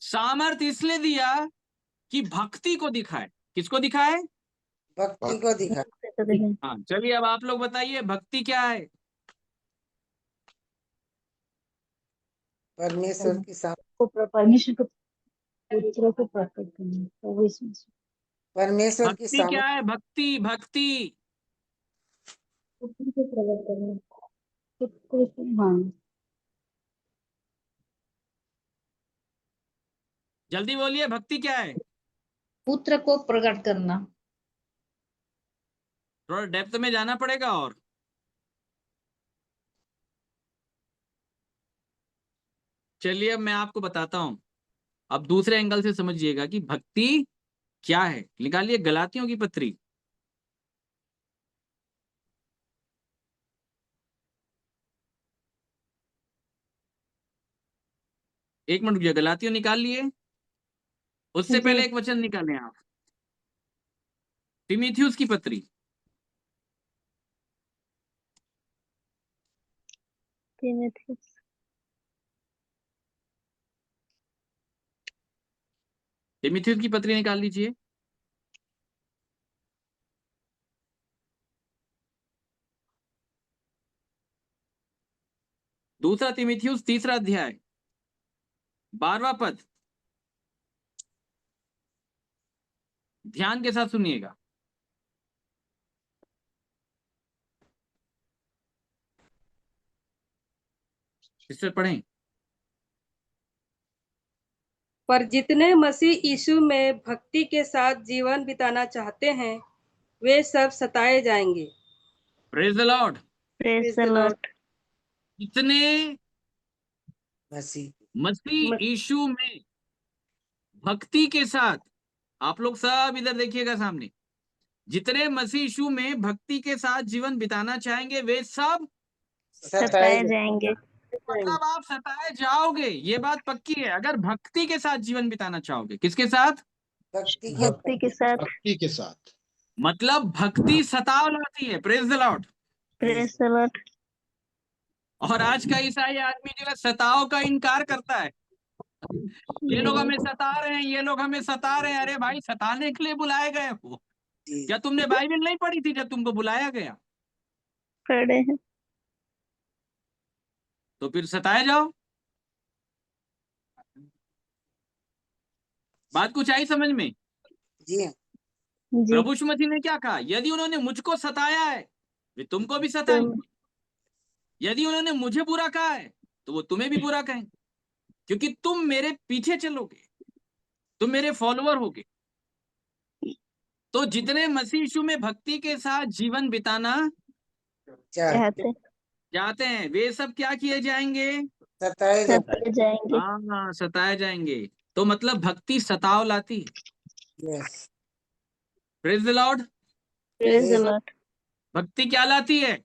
सामर्थ इसलिए दिया कि भक्ति को दिखाए। किसको दिखाए? भक्ति को दिखा हाँ, चलिए अब आप लोग बताइए, भक्ति क्या है? परमेश्वर की परमेश्वर को पुत्र को प्रकट करना, तो इसमें परमेश्वर की भक्ति क्या है? भक्ति, भक्ति पुत्र को प्रकट करना, पुत्र को। हाँ, जल्दी बोलिए, भक्ति क्या है? पुत्र को प्रकट करना। थोड़ा डेप्थ में जाना पड़ेगा। और चलिए, अब मैं आपको बताता हूं। अब दूसरे एंगल से समझिएगा कि भक्ति क्या है। निकालिए गलातियों की पत्री, एक मिनट रुकिए। गलातियों निकाल लिए? उससे पहले एक वचन निकालें आप, तीमुथियुस की पत्री, तीमुथियुस। तीमुथियुस की पत्री निकाल लीजिए। दूसरा तीमुथियुस 3 अध्याय 12वां पद, ध्यान के साथ सुनिएगा। सिस्टर पढ़ें। पर जितने मसीह यीशु में भक्ति के साथ जीवन बिताना चाहते हैं वे सब सताए जाएंगे। Praise the lord. Praise the Lord. जितने मसीह मसीह यीशु में भक्ति के साथ, आप लोग सब इधर देखिएगा सामने, जितने मसीह यीशु में भक्ति के साथ जीवन बिताना चाहेंगे वे सब सताए जाएंगे। मतलब आप सताए जाओगे, ये बात पक्की है। अगर भक्ति के साथ जीवन बिताना चाहोगे, किसके साथ? भक्ति के भक्ति के साथ। भक्ति के साथ। मतलब भक्ति सताव लाती है। Praise the lord. Praise the Lord. और आज का ईसाई आदमी जो है सताव का इनकार करता है। ये लोग हमें सता रहे हैं, ये लोग हमें सता रहे हैं। अरे भाई, सताने के लिए बुलाए गए हो? क्या तुमने बाइबल नहीं पढ़ी थी जब तुमको बुलाया गया? पढ़े हैं। तो फिर सताए जाओ। बात कुछ आई समझ में? जी जी। प्रभु यीशु मसीह ने क्या कहा? यदि उन्होंने मुझको सताया है वे तुमको भी सताएंगे, यदि उन्होंने मुझे बुरा कहा है तो वो तुम्हें भी बुरा कहेंगे, क्योंकि तुम मेरे पीछे चलोगे, तुम मेरे फॉलोअर होगे। तो जितने मसीह यीशु में भक्ति के साथ जीवन बिताना चाहते हैं वे सब क्या किए जाएंगे? सताए जाएंगे। हाँ, सताए जाएंगे। तो मतलब भक्ति सताव लाती है। Yes. Praise the lord. Praise the Lord. भक्ति क्या लाती है?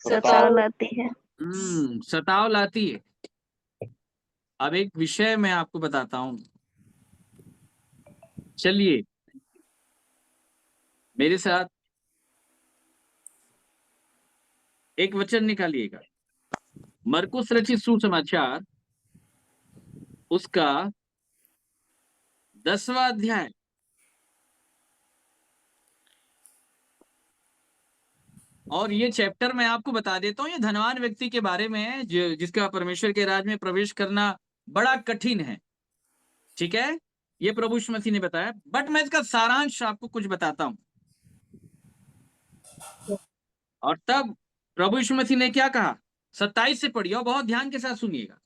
सताव लाती है। सताव लाती है। अब एक विषय मैं आपको बताता हूं, चलिए मेरे साथ एक वचन निकालिएगा। मरकुस रचित सुसमाचार उसका 10वां अध्याय और ये चैप्टर मैं आपको बता देता हूं, ये धनवान व्यक्ति के बारे में है जिसका परमेश्वर के राज में प्रवेश करना बड़ा कठिन है। ठीक है, ये प्रभु यीशु मसीह ने बताया, बट मैं इसका सारांश आपको कुछ बताता हूं। और तब प्रभु यीशु मसीह ने क्या कहा? 27 से पढ़िए और बहुत ध्यान के साथ सुनिएगा।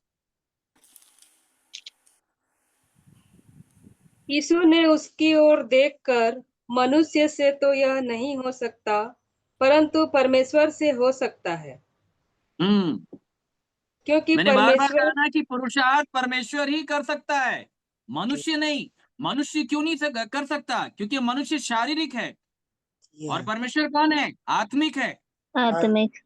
यीशु ने उसकी ओर देखकर, मनुष्य से तो यह नहीं हो सकता परंतु परमेश्वर से हो सकता है, क्योंकि मैंने बार बार परमेश्वर कहा ना कि पुरुषार्थ परमेश्वर ही कर सकता है, मनुष्य नहीं। मनुष्य क्यों नहीं कर सकता? क्योंकि मनुष्य शारीरिक है और परमेश्वर कौन है? आत्मिक है। आत्मिक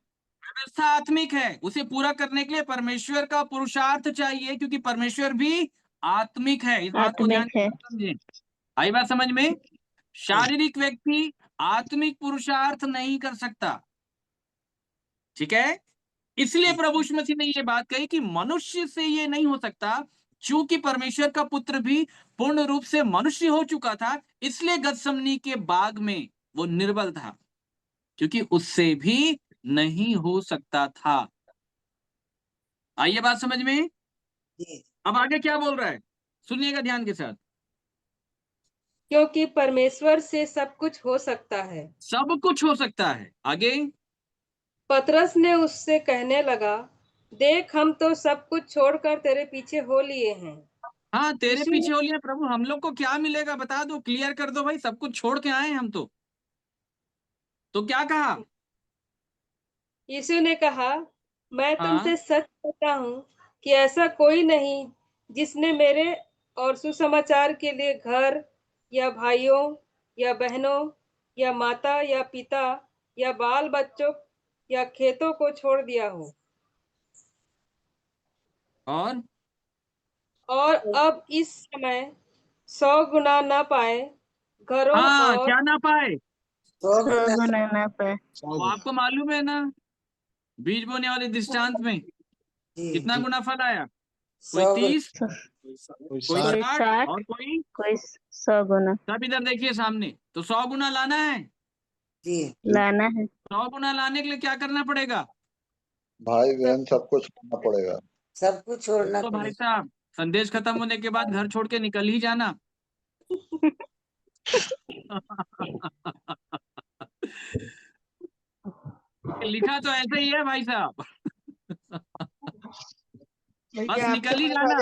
व्यवस्था आत्मिक है, उसे पूरा करने के लिए परमेश्वर का पुरुषार्थ चाहिए, क्योंकि परमेश्वर भी आत्मिक है। इस बात को ध्यान से समझें। आई बात समझ में? शारीरिक व्यक्ति आत्मिक पुरुषार्थ नहीं कर सकता। ठीक है, इसलिए प्रभु यीशु मसीह ने ये बात कही कि मनुष्य से ये नहीं हो सकता। चूंकि परमेश्वर का पुत्र भी पूर्ण रूप से मनुष्य हो चुका था, इसलिए गतसमनी के बाग में वो निर्बल था, क्योंकि उससे भी नहीं हो सकता था। आइए बात समझ में। अब आगे क्या बोल रहा है सुनिएगा ध्यान के साथ। क्योंकि परमेश्वर से सब कुछ हो सकता है। सब कुछ हो सकता है। आगे पतरस ने उससे कहने लगा, देख हम तो सब कुछ छोड़कर तेरे पीछे हो लिए हैं। हाँ, तेरे पीछे हो लिया प्रभु, हम लोग को क्या मिलेगा बता दो, क्लियर कर दो भाई, सब कुछ छोड़ के आए हम तो क्या कहा? यीशु ने कहा, मैं तुमसे सच कहता हूँ कि ऐसा कोई नहीं जिसने मेरे और सुसमाचार के लिए घर या भाइयों या बहनों या माता या पिता या बाल बच्चों या खेतों को छोड़ दिया हो और अब इस समय 100 गुना ना पाए घरों और क्या ना पाए? 100 गुना ना पाए। वो आपको मालूम है ना, बीज बोने वाले दृष्टांत में कितना गुना फल आया? कोई 30, कोई 60 और कोई 100 गुना। सब इधर देखिए सामने। तो 100 गुना लाना है। जी लाना है। 100 गुना लाने के लिए क्या करना पड़ेगा? भाई बहन सबको छोड़ना पड़ेगा। सब कुछ छोड़ना तो भाई पड़ेगा। साहब संदेश खत्म होने के बाद घर छोड़ के निकल ही जाना। लिखा तो ऐसे ही है भाई साहब। बस निकल ही जाना।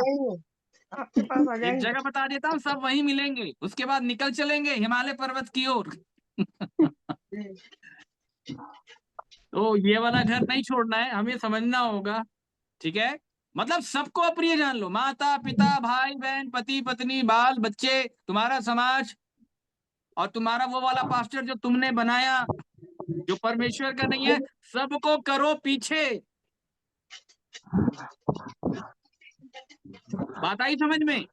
आपके पास आ एक जगह बता देता हूँ, सब वहीं मिलेंगे, उसके बाद निकल चलेंगे हिमालय पर्वत की ओर। तो ये वाला घर नहीं छोड़ना है, हमें समझना होगा। ठीक है, मतलब सबको अप्रिय जान लो, माता पिता भाई बहन पति पत्नी बाल बच्चे, तुम्हारा समाज, और तुम्हारा वो वाला पास्टर जो तुमने बनाया, जो परमेश्वर का नहीं है, सबको करो पीछे। बात आई समझ में?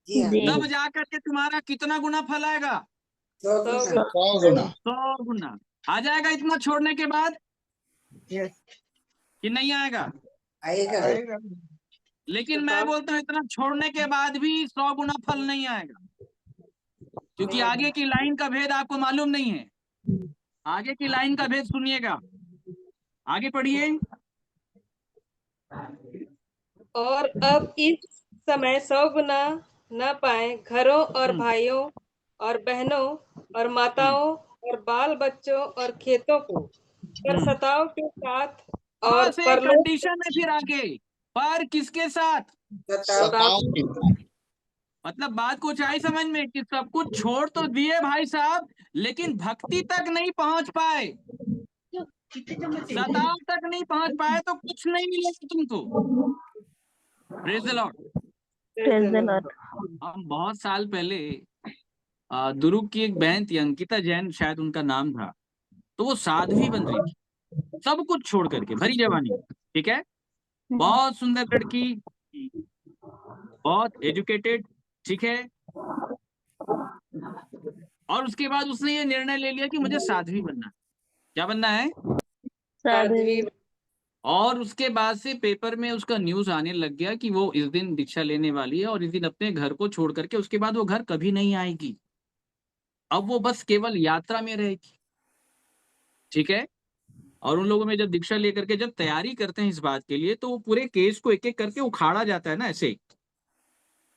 जी हाँ। जी तब जाकर के तुम्हारा कितना गुना फल आएगा? 100 गुना। 100 गुना। 100 गुना आ जाएगा इतना छोड़ने के बाद, यस कि नहीं आएगा? आएगा। आएगा। लेकिन मैं बोलता हूँ इतना छोड़ने के बाद भी 100 गुना फल नहीं आएगा, क्योंकि आगे की लाइन का भेद आपको मालूम नहीं है। आगे की लाइन का भेद सुनिएगा, आगे पढ़िए। और अब इस समय 100 गुना न पाए घरों और भाइयों और बहनों और माताओं और बाल बच्चों और खेतों को, पर सताव के साथ और बस एक परलोक कंडीशन है फिर आगे, पर किसके साथ? बताओ। सताओ के साथ। मतलब बात कुछ आई समझ में, कि सब कुछ छोड़ तो दिए भाई साहब, लेकिन भक्ति तक नहीं पहुंच पाए, सताव तक नहीं पहुंच पाए, तो कुछ नहीं मिलेगा तुमको। Praise the lord. Praise the Lord. हम बहुत साल पहले दुर्ग की एक बहन थी, अंकिता जैन शायद उनका नाम था, तो वो साध्वी बन रही थी सब कुछ छोड़ करके, भरी जवानी में। ठीक है, बहुत सुंदर लड़की, बहुत एजुकेटेड। ठीक है, और उसके बाद उसने ये निर्णय ले लिया कि मुझे साध्वी बनना है। क्या बनना है? साध्वी। और उसके बाद से पेपर में उसका न्यूज आने लग गया कि वो इस दिन दीक्षा लेने वाली है, और इस दिन अपने घर को छोड़ करके उसके बाद वो घर कभी नहीं आएगी, अब वो बस केवल यात्रा में रहेगी। ठीक है, और उन लोगों में जब दीक्षा लेकर के जब तैयारी करते हैं इस बात के लिए, तो वो पूरे केस को एक एक करके उखाड़ा जाता है ना, ऐसे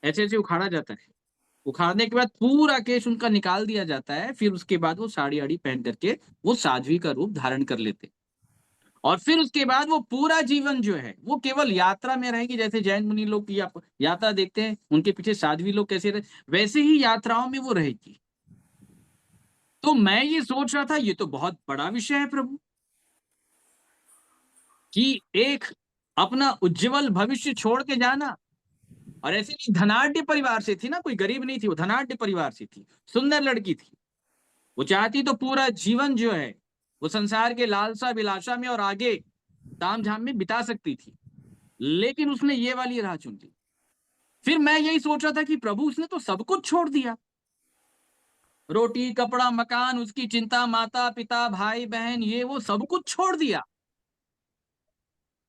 ऐसे ऐसे उखाड़ा जाता है। उखाड़ने के बाद पूरा केस उनका निकाल दिया जाता है, फिर उसके बाद वो साड़ी आड़ी पहन करके वो साध्वी का रूप धारण कर लेते, और फिर उसके बाद वो पूरा जीवन जो है वो केवल यात्रा में रहेगी। जैसे जैन मुनि लोग की आप यात्रा देखते हैं, उनके पीछे साध्वी लोग कैसे रहे, वैसे ही यात्राओं में वो रहेगी। तो मैं ये सोच रहा था, ये तो बहुत बड़ा विषय है प्रभु, कि एक अपना उज्जवल भविष्य छोड़ के जाना। और ऐसे भी धनाढ़ परिवार से थी ना, कोई गरीब नहीं थी, वो धनाढ़ परिवार से थी, सुंदर लड़की थी। वो चाहती तो पूरा जीवन जो है वो संसार के लालसा विलासा में और आगे ताम झाम में बिता सकती थी, लेकिन उसने ये वाली राह चुन ली। फिर मैं यही सोच रहा था कि प्रभु उसने तो सब कुछ छोड़ दिया, रोटी कपड़ा मकान, उसकी चिंता, माता पिता भाई बहन, ये वो सब कुछ छोड़ दिया।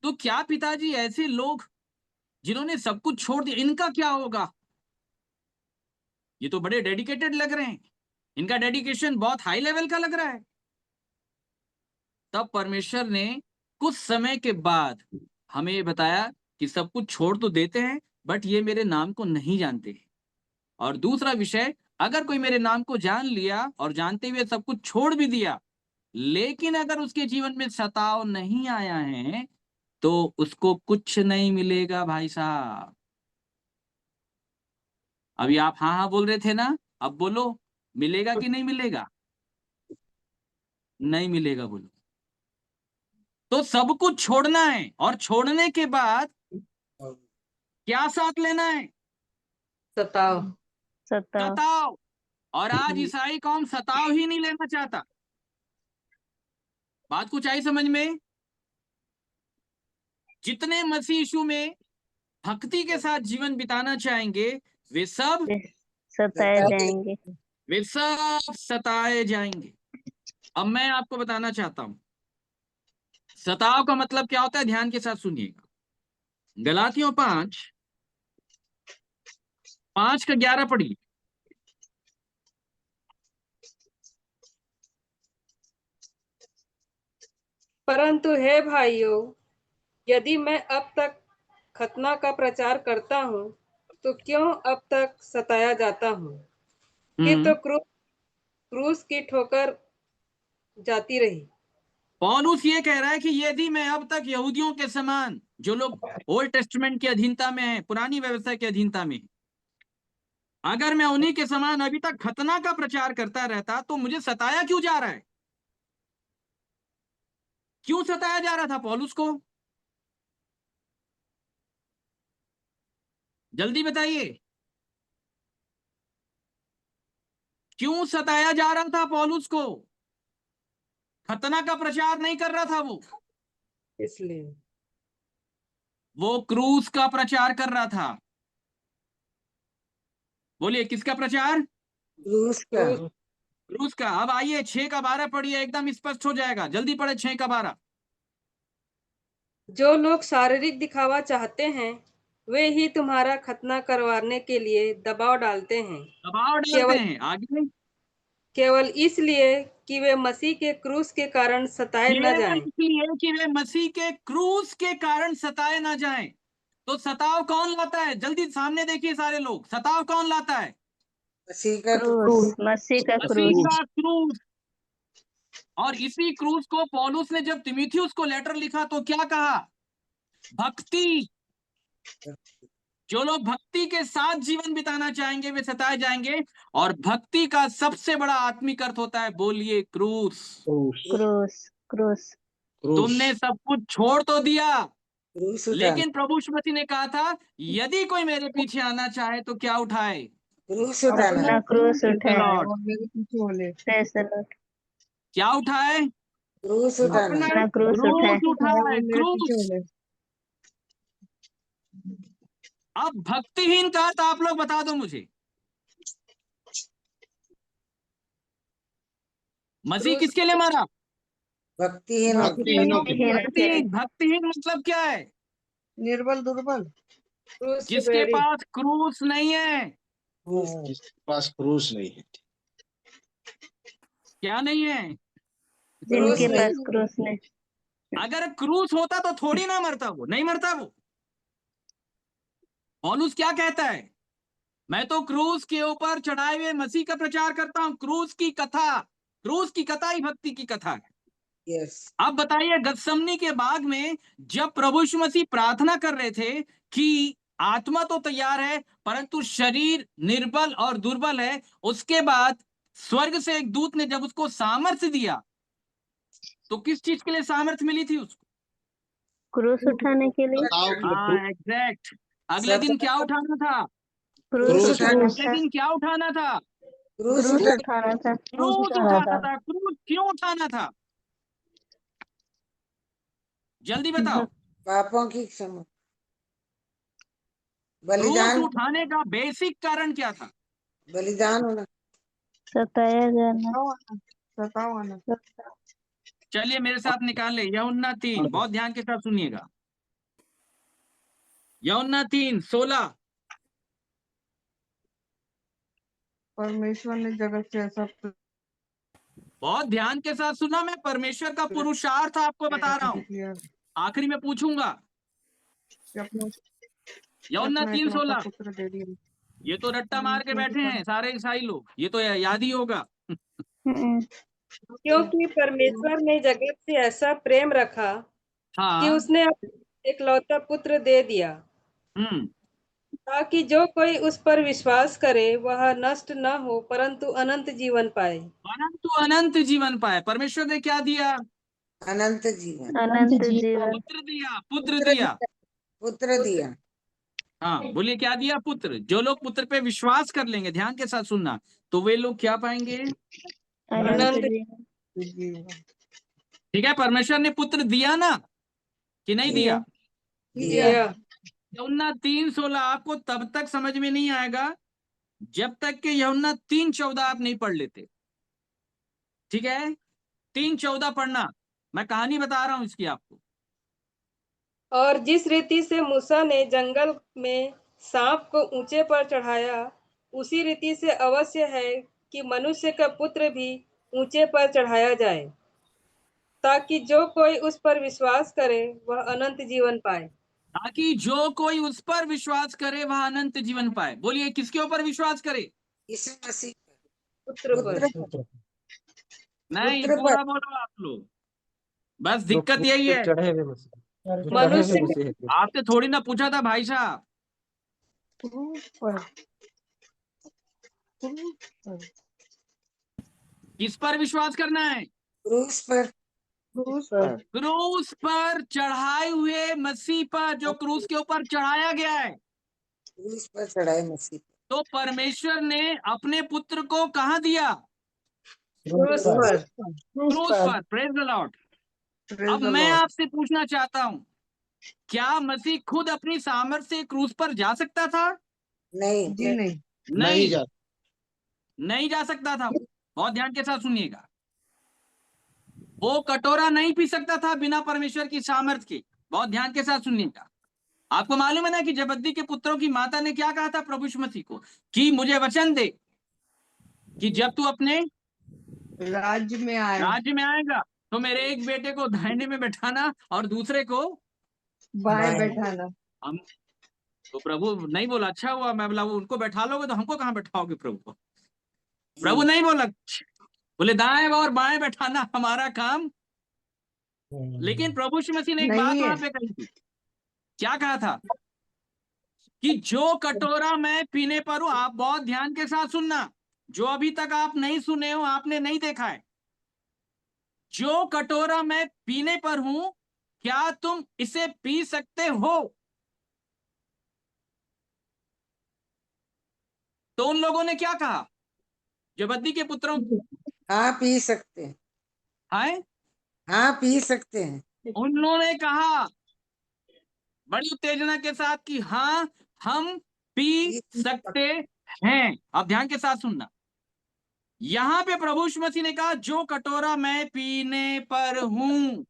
तो क्या पिताजी ऐसे लोग जिन्होंने सब कुछ छोड़ दिया, इनका क्या होगा? ये तो बड़े डेडिकेटेड लग रहे हैं, इनका डेडिकेशन बहुत हाई लेवल का लग रहा है। तब परमेश्वर ने कुछ समय के बाद हमें ये बताया कि सब कुछ छोड़ तो देते हैं, बट ये मेरे नाम को नहीं जानते हैं। और दूसरा विषय, अगर कोई मेरे नाम को जान लिया और जानते हुए सब कुछ छोड़ भी दिया, लेकिन अगर उसके जीवन में सताव नहीं आया है, तो उसको कुछ नहीं मिलेगा भाई साहब। अभी आप हाँ हाँ बोल रहे थे ना, अब बोलो, मिलेगा कि नहीं मिलेगा? नहीं मिलेगा बोलो। तो सब कुछ छोड़ना है, और छोड़ने के बाद क्या साथ लेना है? सताव। सताव। सताव। और आज ईसाई कौम सताव ही नहीं लेना चाहता। बात कुछ आई समझ में? जितने मसीह यीशु में भक्ति के साथ जीवन बिताना चाहेंगे, वे सब सताए जाएंगे। वे सब सताए जाएंगे। अब मैं आपको बताना चाहता हूं सताव का मतलब क्या होता है, ध्यान के साथ सुनिएगा। गलातियों 5:5-11 पढ़िए। परंतु हे भाइयों, यदि मैं अब तक खतना का प्रचार करता हूँ तो क्यों अब तक सताया जाता हूँ? फिर तो क्रूस की ठोकर जाती रही। पौलुस ये कह रहा है कि यदि मैं अब तक यहूदियों के समान, जो लोग ओल्ड टेस्टमेंट की अधीनता में है, पुरानी व्यवस्था की अधीनता में, अगर मैं उन्हीं के समान अभी तक खतना का प्रचार करता रहता तो मुझे सताया क्यों जा रहा है? क्यों सताया जा रहा था पौलुस को? जल्दी बताइए, क्यों सताया जा रहा था पौलुस को? खतना का प्रचार नहीं कर रहा था इसलिए वो क्रूस का प्रचार कर रहा था। बोलिए, किसका प्रचार? क्रूस का। क्रूस क्रूस का। अब आइए 6 का 12 पढ़िए, एकदम स्पष्ट हो जाएगा। जल्दी पढ़े 6 का 12। जो लोग शारीरिक दिखावा चाहते हैं वे ही तुम्हारा खतना करवाने के लिए दबाव डालते हैं, दबाव डालते केवल हैं। आगे, केवल इसलिए कि वे मसीह के क्रूस के कारण सताए न केवल जाएं। इसलिए कि वे मसीह के क्रूस के कारण सताए ना जाएं। तो सताव कौन लाता है? जल्दी सामने देखिए सारे लोग, सताव कौन लाता है? मसीह का क्रूस, मसीह का मसीह क्रूस। का क्रूस। और इसी क्रूस को पौलुस ने जब तीमुथियुस को लेटर लिखा तो क्या कहा? भक्ति। जो लोग भक्ति के साथ जीवन बिताना चाहेंगे वे सताए जाएंगे। और भक्ति का सबसे बड़ा आत्मिक अर्थ होता है, बोलिए, क्रूस। क्रूस, क्रूस। तुमने सब कुछ छोड़ तो दिया, क्रूस उठाना। लेकिन प्रभु यीशु मसीह ने कहा था यदि कोई मेरे पीछे आना चाहे तो क्या उठाए? क्रूस उठाना। अपना क्रूस Praise the उठाए। Lord। Praise the Lord। क्या उठाए? क्रूस उठाना। अपना क्रूस उठाए। क्रूस उठाए, क्रूस। अब भक्तिहीन का अर्थ आप लोग बता दो मुझे। मसीह क्रूस किसके लिए मरा? भक्तिहीन होती भक्तिहीन मतलब क्या है? निर्बल दुर्बल। क्रूस जिसके पास क्रूस नहीं है। जिसके पास क्रूस नहीं है। क्या नहीं है? जिनके पास क्रूस नहीं। अगर क्रूस होता तो थोड़ी ना मरता, वो नहीं मरता वो। पौलुस क्या कहता है? मैं तो क्रूस के ऊपर चढ़ाए हुए मसीह का प्रचार करता हूं। क्रूस की कथा ही भक्ति की कथा है। यस। अब बताइए, गतसमनी के बाग में जब प्रभु यीशु मसीह प्रार्थना कर रहे थे कि आत्मा तो तैयार है परंतु शरीर निर्बल और दुर्बल है, उसके बाद स्वर्ग से एक दूत ने जब उसको सामर्थ्य दिया तो किस चीज के लिए सामर्थ्य मिली थी उसको? क्रूस उठाने के लिए। हाँ, एग्जैक्ट। अगले दिन क्या उठाना था? क्रूस उठाना अगले था। दिन क्या उठाना था? क्रूस क्रूस उठाना। उठाना था। क्रूस उठाना था। क्रूस क्यों उठाना था? जल्दी बताओ। पापों की क्षमा। क्रूस बलिदान। उठाने का बेसिक कारण क्या था? बलिदान होना। सताया जाना। सतावाना। चलिए मेरे साथ निकाल ले, यूहन्ना 3, बहुत ध्यान के साथ सुनिएगा। यूहन्ना 3:16। परमेश्वर ने जगत से ऐसा बहुत ध्यान के साथ सुना, मैं परमेश्वर का पुरुषार्थ आपको बता रहा हूं, आखिरी में पूछूंगा। यूहन्ना 3:16। पुत्र दे दिया। ये तो रट्टा मार के बैठे हैं सारे ईसाई लोग, ये तो याद ही होगा। क्योंकि परमेश्वर ने जगत से ऐसा प्रेम रखा कि हाँ। उसने अपना एकलौता पुत्र दे दिया ताकि जो कोई उस पर विश्वास करे वह नष्ट न हो परंतु अनंत जीवन पाए। परंतु अनंत जीवन पाए। परमेश्वर ने क्या दिया? अनंत जीवन। अनंत जीवन। पुत्र दिया, पुत्र दिया। पुत्र दिया। हाँ, बोलिए, क्या दिया? पुत्र। जो लोग पुत्र पे विश्वास कर लेंगे, ध्यान के साथ सुनना, तो वे लोग क्या पाएंगे? अनंत जीवन। ठीक है, परमेश्वर ने पुत्र दिया ना कि नहीं दिया? दिया। यूहन्ना 3:16 आपको तब तक समझ में नहीं आएगा जब तक कि यूहन्ना 3:14 आप नहीं पढ़ लेते। ठीक है, 3:14 पढ़ना, मैं कहानी बता रहा हूं इसकी आपको। और जिस रीति से मूसा ने जंगल में सांप को ऊंचे पर चढ़ाया उसी रीति से अवश्य है कि मनुष्य का पुत्र भी ऊंचे पर चढ़ाया जाए। ताकि जो कोई उस पर विश्वास करे वह अनंत जीवन पाए। ताकि जो कोई उस पर विश्वास करे वह अनंत जीवन पाए। बोलिए, किसके ऊपर विश्वास करे? यीशु मसीह पुत्र पर। नहीं, पुत्र पूरा बोलो आप लोग। बस जो दिक्कत क्रूस यही पे है, चढ़े हुए मसीह, जो चढ़े मनुष्य हुए मसीह है क्रूस आपसे थोड़ी ना पूछा था भाई साहब। क्रूस पर, क्रूस पर, किस पर विश्वास करना है? क्रूस पर क्रूस पर। क्रूस पर चढ़ाए हुए मसीह पर, जो क्रूस के ऊपर चढ़ाया गया है। क्रूस पर चढ़ाए मसीह तो परमेश्वर ने अपने पुत्र को कहाँ दिया? क्रूस पर, पर। क्रूस पर। Praise the Lord. Praise अब the मैं Lord. आपसे पूछना चाहता हूँ, क्या मसीह खुद अपनी सामर्थ्य से क्रूस पर जा सकता था? नहीं जी नहीं। नहीं जा नहीं जा सकता था। बहुत ध्यान के साथ सुनिएगा। वो कटोरा नहीं पी सकता था बिना परमेश्वर की सामर्थ्य के। बहुत ध्यान के साथ सुनिएगा। आपको मालूम है ना कि जबद्दी के पुत्रों की माता ने क्या कहा था प्रभु यीशु मसीह को, कि मुझे वचन दे कि जब तू अपने राज्य में आए, राज्य में आएगा तो मेरे एक बेटे को दाहिने में बैठाना और दूसरे को बाएं बैठाना। हम। तो प्रभु नहीं बोला, अच्छा हुआ। मैं बोला, वो उनको बैठा लोगे तो हमको कहाँ बैठाओगे प्रभु को? प्रभु नहीं बोला, बोले दाएं और बाएं बैठाना हमारा काम। लेकिन प्रभु यीशु मसीह ने एक बात नहीं है। वहां पे कही थी। क्या कहा था? कि जो कटोरा मैं पीने पर हूं, आप बहुत ध्यान के साथ सुनना, जो अभी तक आप नहीं सुने हो, आपने नहीं देखा है। जो कटोरा मैं पीने पर हूं, क्या तुम इसे पी सकते हो? तो उन लोगों ने क्या कहा? जबद्दी के पुत्रों, हाँ पी सकते हैं, हाय, हाँ पी सकते हैं। उन्होंने कहा बड़ी उत्तेजना के साथ कि हाँ, हम पी सकते हैं। अब ध्यान के साथ सुनना। यहां पे प्रभु यीशु मसीह ने कहा, जो कटोरा मैं पीने पर हूं,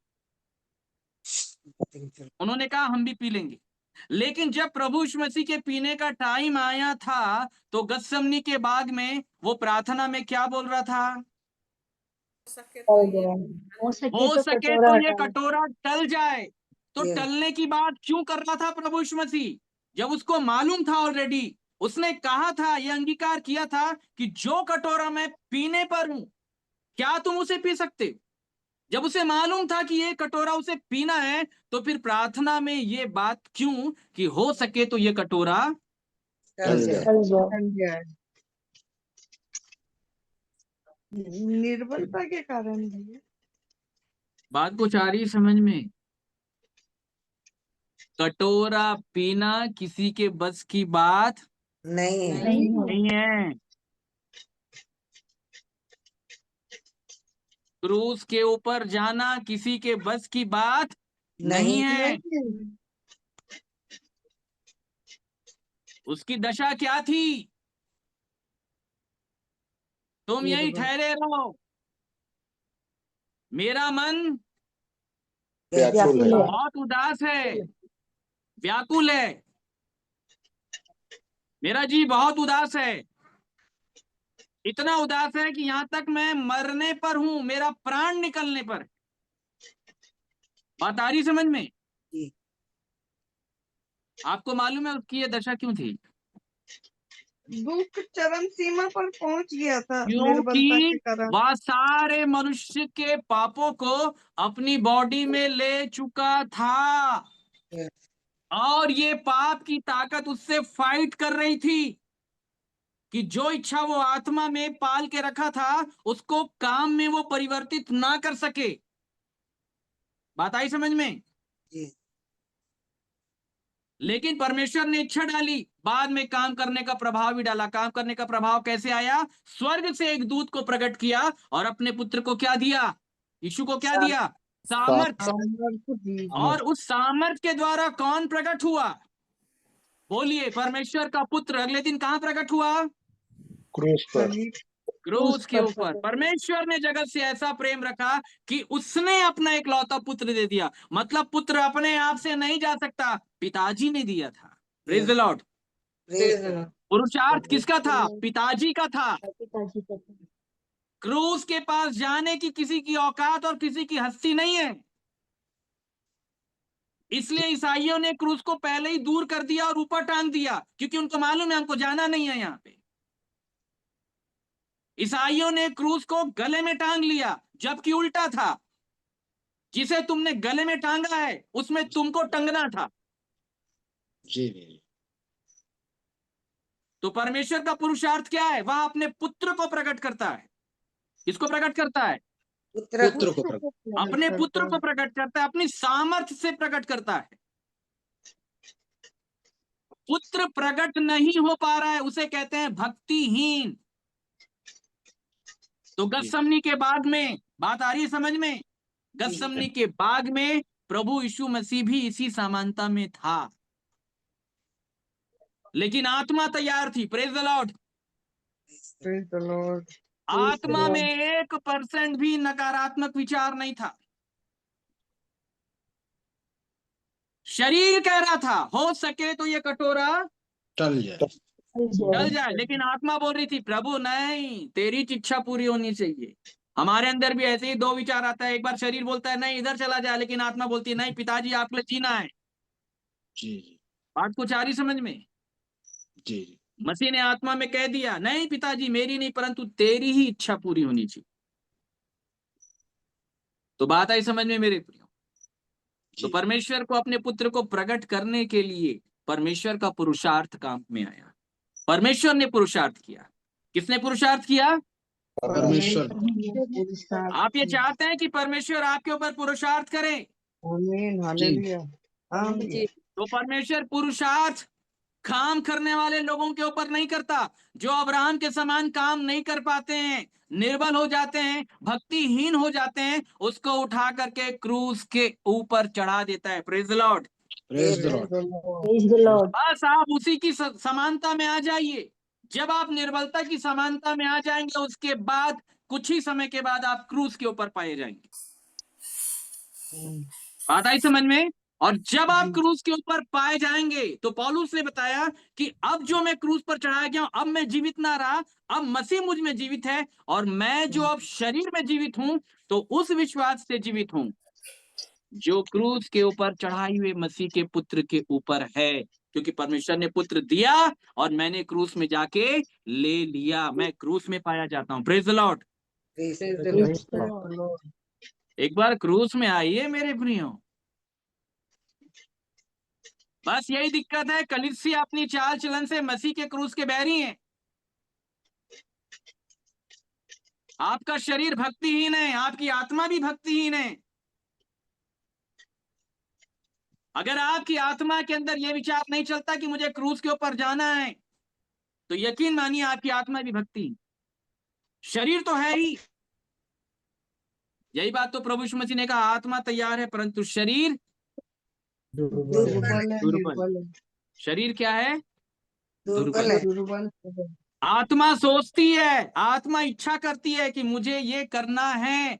उन्होंने कहा हम भी पी लेंगे। लेकिन जब प्रभु यीशु मसीह के पीने का टाइम आया था, तो गत्समनी के बाग में वो प्रार्थना में क्या बोल रहा था? सके तो ये हो सके हो तो सके कटोरा तो ये हटाना। कटोरा टल जाए। तो ये- टलने की बात क्यों कर रहा था प्रभु यीशु मसीह? जब उसको मालूम था ऑलरेडी, उसने कहा था, यह अंगीकार किया था कि जो कटोरा मैं पीने पर हूं, क्या तुम उसे पी सकते हो? जब उसे मालूम था कि ये कटोरा उसे पीना है, तो फिर प्रार्थना में ये बात क्यों कि हो सके तो ये कटोरा टल जाए। टल जाए। निर्बलता के कारण भैया। बात कुछ आ रही है समझ में? कटोरा पीना किसी के बस की बात नहीं है। नहीं है। क्रूस के ऊपर जाना किसी के बस की बात नहीं है। उसकी दशा क्या थी? तुम यही ठहरे रहो, मेरा मन व्याकुल है। बहुत उदास है, व्याकुल है, मेरा जी बहुत उदास है। इतना उदास है कि यहां तक मैं मरने पर हूं, मेरा प्राण निकलने पर। बात आ रही समझ में? जी। आपको मालूम है उसकी ये दशा क्यों थी? दुख चरम सीमा पर पहुंच गया था निर्बलता के क्योंकि कारण। वह सारे मनुष्य के पापों को अपनी बॉडी में ले चुका था, और ये पाप की ताकत उससे फाइट कर रही थी कि जो इच्छा वो आत्मा में पाल के रखा था, उसको काम में वो परिवर्तित ना कर सके। बात आई समझ में? जी। लेकिन परमेश्वर ने इच्छा डाली, बाद में काम करने का प्रभाव भी डाला। काम करने का प्रभाव कैसे आया? स्वर्ग से एक दूत को प्रकट किया और अपने पुत्र को क्या दिया? यीशु को क्या दिया? सामर्थ। और उस सामर्थ के द्वारा कौन प्रकट हुआ? बोलिए, परमेश्वर का पुत्र अगले दिन कहां प्रकट हुआ? क्रूस पर। क्रूस के ऊपर। परमेश्वर ने जगत से ऐसा प्रेम रखा कि उसने अपना इकलौता पुत्र दे दिया। मतलब पुत्र अपने आप से नहीं जा सकता, पिताजी ने दिया था। Praise the Lord. पुरुषार्थ किसका था? पिताजी का था। क्रूस के पास जाने की किसी की औकात और किसी की हस्ती नहीं है। इसलिए ईसाइयों ने क्रूस को पहले ही दूर कर दिया और ऊपर टांग दिया, क्योंकि उनको मालूम है हमको जाना नहीं है यहाँ पे। ईसाइयों ने क्रूस को गले में टांग लिया, जबकि उल्टा था। जिसे तुमने गले में टांगा है उसमें तुमको टंगना था। जी जी तो परमेश्वर का पुरुषार्थ क्या है? वह अपने पुत्र को प्रकट करता है। किसको प्रकट करता है? पुत्र को प्रकट अपने पुत्र को प्रकट करता है, अपनी सामर्थ्य से प्रकट करता है। पुत्र प्रकट नहीं हो पा रहा है, उसे कहते हैं भक्तिहीन। तो गत्समनी के बाग में, बात आ रही है समझ में? गत्समनी के बाग में प्रभु यीशु मसीह भी इसी समानता में था, लेकिन आत्मा तैयार थी। Praise the Lord. आत्मा में 1% भी नकारात्मक विचार नहीं था। शरीर कह रहा था हो सके तो ये कटोरा टल जाए। टल जाए, लेकिन आत्मा बोल रही थी प्रभु नहीं, तेरी इच्छा पूरी होनी चाहिए। हमारे अंदर भी ऐसे ही दो विचार आता है। एक बार शरीर बोलता है नहीं इधर चला जाए, लेकिन आत्मा बोलती है नहीं पिताजी आपके लिए जीना है। जी जी बात कुछ आ रही समझ में? जी जी मसीह ने आत्मा में कह दिया नहीं पिताजी मेरी नहीं परंतु तेरी ही इच्छा पूरी होनी चाहिए। तो बात आई समझ में मेरे प्रियो? तो जी। परमेश्वर को अपने पुत्र को प्रकट करने के लिए परमेश्वर का पुरुषार्थ काम में आया। परमेश्वर ने पुरुषार्थ किया। किसने पुरुषार्थ किया? परमेश्वर आप ये चाहते हैं कि परमेश्वर आपके ऊपर पुरुषार्थ करे? जी जी तो परमेश्वर पुरुषार्थ काम करने वाले लोगों के ऊपर नहीं करता। जो अब्राहम के समान काम नहीं कर पाते हैं, निर्बल हो जाते हैं, भक्तिहीन हो जाते हैं, उसको उठा करके क्रूस के ऊपर चढ़ा देता है। Praise the lord. Praise the Lord. बस आप उसी की समानता में आ जाइए। जब आप निर्बलता की समानता में आ जाएंगे, उसके बाद कुछ ही समय के बाद आप क्रूस के ऊपर पाए जाएंगे। बात आई समझ में? और जब आप क्रूस के ऊपर पाए जाएंगे तो पौलुस ने बताया कि अब जो मैं क्रूस पर चढ़ाया गया हूं, अब मैं जीवित ना रहा, अब मसीह मुझ में जीवित है, और मैं जो अब शरीर में जीवित हूं तो उस विश्वास से जीवित हूं जो क्रूस के ऊपर चढ़ाए हुए मसीह के पुत्र के ऊपर है। क्योंकि परमेश्वर ने पुत्र दिया और मैंने क्रूस में जाके ले लिया, मैं क्रूस में पाया जाता हूं। Praise the Lord. एक बार क्रूस में आइए मेरे प्रियो। बस यही दिक्कत है, कलीसिया अपनी चाल चलन से मसीह के क्रूस के बैरी हैं। आपका शरीर भक्तिहीन है, आपकी आत्मा भी भक्तिहीन है। अगर आपकी आत्मा के अंदर यह विचार नहीं चलता कि मुझे क्रूस के ऊपर जाना है, तो यकीन मानिए आपकी आत्मा भी भक्ति। शरीर तो है ही। यही बात तो प्रभु यीशु मसीह ने कहा आत्मा तैयार है परंतु शरीर दुर्बल। शरीर क्या है? दुर्बल। आत्मा सोचती है, आत्मा इच्छा करती है कि मुझे ये करना है,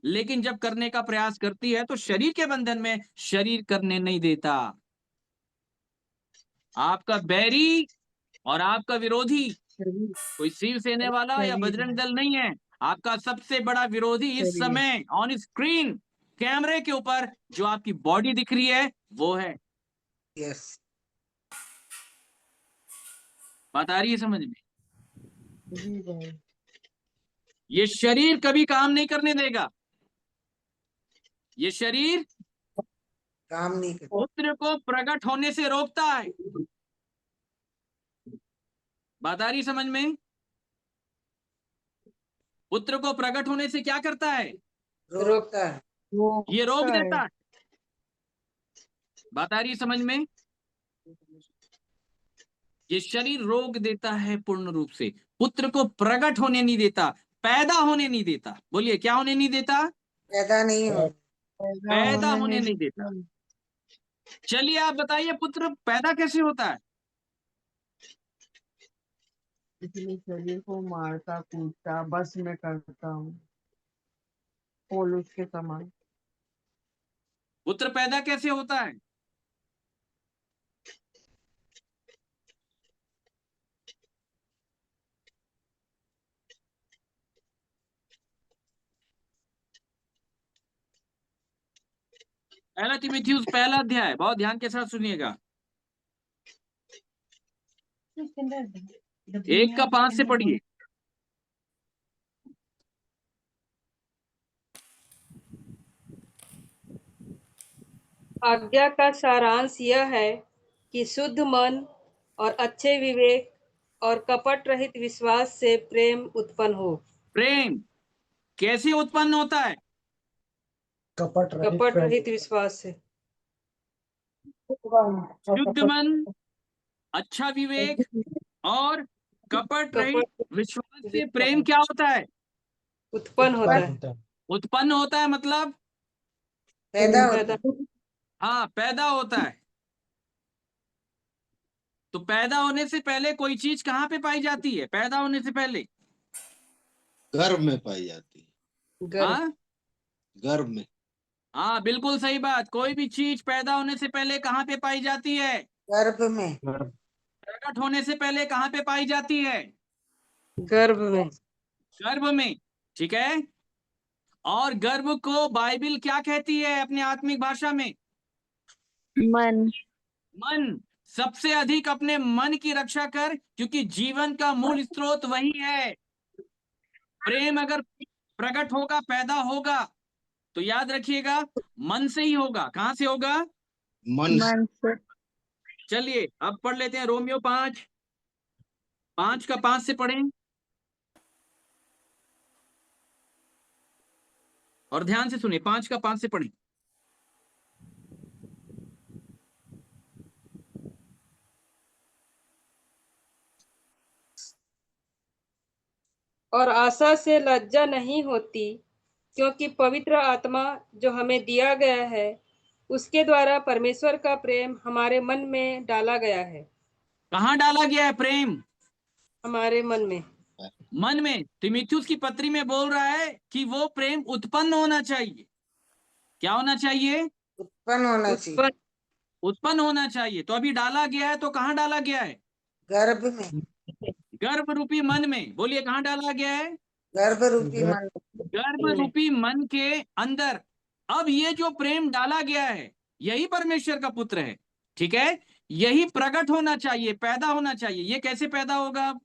लेकिन जब करने का प्रयास करती है तो शरीर के बंधन में शरीर करने नहीं देता। आपका बैरी और आपका विरोधी कोई शिवसेना वाला या बजरंग दल नहीं है। आपका सबसे बड़ा विरोधी इस समय ऑन स्क्रीन कैमरे के ऊपर जो आपकी बॉडी दिख रही है वो है। बात आ रही है समझ में? ये शरीर कभी काम नहीं करने देगा। ये शरीर काम नहीं करता। पुत्र को प्रकट होने से रोकता है। बात आ रही समझ में? पुत्र को प्रकट होने से क्या करता है? रोकता है। ये रोक देता है। बात आ रही समझ में? ये शरीर रोक देता है पूर्ण रूप से, पुत्र को प्रकट होने नहीं देता, पैदा होने नहीं देता। बोलिए क्या होने नहीं देता? पैदा नहीं हो। पैदा होने नहीं देता। चलिए आप बताइए पुत्र पैदा कैसे होता है? इसलिए शरीर को मारता कूटता बस मैं करता हूँ पौलुस के समान। पुत्र पैदा कैसे होता है? पहला तीमुथियुस पहला अध्याय, बहुत ध्यान के साथ सुनिएगा। 1:5 से पढ़िए। आज्ञा का सारांश यह है कि शुद्ध मन और अच्छे विवेक और कपट रहित विश्वास से प्रेम उत्पन्न हो। प्रेम कैसे उत्पन्न होता है? कपट रहित विश्वास से। शुद्ध मन, अच्छा विवेक और कपट रहित कपट विश्वास से प्रेम क्या होता है? उत्पन्न होता है। उत्पन्न होता है मतलब पैदा पैदा हाँ, पैदा होता है। तो पैदा होने से पहले कोई चीज कहाँ पे पाई जाती है? पैदा होने से पहले गर्भ में पाई जाती है। गर्भ हाँ गर्भ में। हाँ, बिल्कुल सही बात। कोई भी चीज पैदा होने से पहले कहाँ पे पाई जाती है? गर्भ में। प्रकट होने से पहले कहाँ पे पाई जाती है? गर्भ में। गर्भ में, ठीक है। और गर्भ को बाइबिल क्या कहती है अपनी आत्मिक भाषा में? मन। मन। सबसे अधिक अपने मन की रक्षा कर, क्योंकि जीवन का मूल स्रोत वही है। प्रेम अगर प्रकट होगा, पैदा होगा, तो याद रखिएगा मन से ही होगा। कहां से होगा? मन से। चलिए अब पढ़ लेते हैं रोमियो 5:5 से पढ़ें और ध्यान से सुनिए। 5:5 से पढ़ें। और आशा से लज्जा नहीं होती, क्योंकि पवित्र आत्मा जो हमें दिया गया है उसके द्वारा परमेश्वर का प्रेम हमारे मन में डाला गया है। कहाँ डाला गया है प्रेम? हमारे मन में। मन में। तीमुथियुस की पत्री में बोल रहा है कि वो प्रेम उत्पन्न होना चाहिए। क्या होना चाहिए? उत्पन्न होना चाहिए। उत्पन्न उत्पन्न होना चाहिए। तो अभी डाला गया है, तो कहाँ डाला गया है? गर्भ में। गर्भ रूपी मन में। बोलिए कहाँ डाला गया है? गर्भ रूपी मन। गर्भ रूपी मन के अंदर। अब ये जो प्रेम डाला गया है, यही परमेश्वर का पुत्र है, ठीक है। यही प्रकट होना चाहिए, पैदा होना चाहिए। ये कैसे पैदा होगा?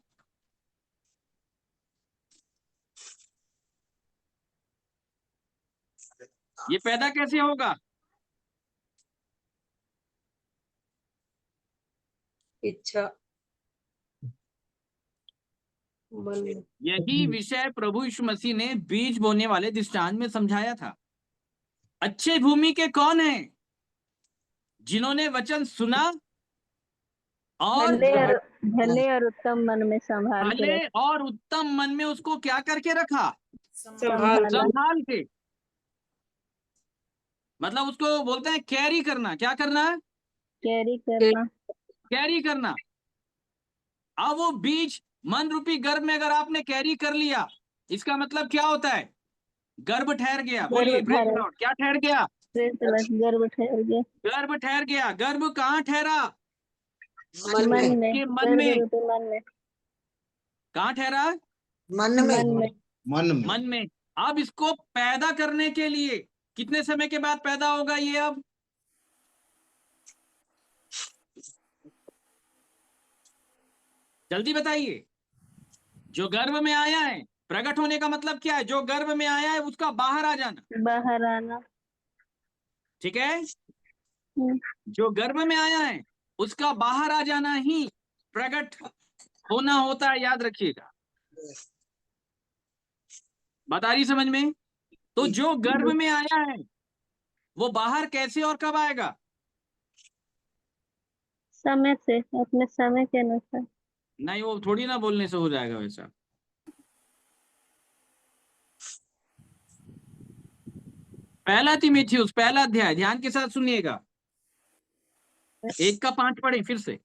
ये पैदा कैसे होगा? इच्छा मन में। यही विषय प्रभु यीशु मसीह ने बीज बोने वाले दृष्टांत में समझाया था। अच्छे भूमि के कौन हैं? जिन्होंने वचन सुना और भले और उत्तम मन में संभाल के भले और उत्तम मन में उसको क्या करके रखा? संभाल संभाल के। मतलब उसको बोलते हैं कैरी करना। क्या करना? कैरी करना। कैरी करना। अब वो बीज मन रूपी गर्भ में अगर आपने कैरी कर लिया, इसका मतलब क्या होता है? गर्भ ठहर गया। बोलिए प्रेज द लॉर्ड। क्या ठहर गया? गर्भ ठहर गया। गर्भ ठहर गया। गर्भ कहाँ ठहरा? मन में। के मन में। मन में। कहाँ ठहरा? मन में। मन में। मन में। अब इसको पैदा करने के लिए कितने समय के बाद पैदा होगा ये? अब जल्दी बताइए। जो गर्भ में आया है, प्रकट होने का मतलब क्या है? जो गर्भ में आया है उसका बाहर आ जाना। बाहर आना। ठीक है। जो गर्भ में आया है उसका बाहर आ जाना ही प्रकट होना होता है। याद रखिएगा। बात आ रही समझ में? तो जो गर्भ में आया है वो बाहर कैसे और कब आएगा? समय से, अपने समय के अनुसार। नहीं, वो थोड़ी ना बोलने से हो जाएगा वैसा। पहला तीमुथियुस पहला अध्याय, ध्यान के साथ सुनिएगा। 1:5 पढ़ें फिर से।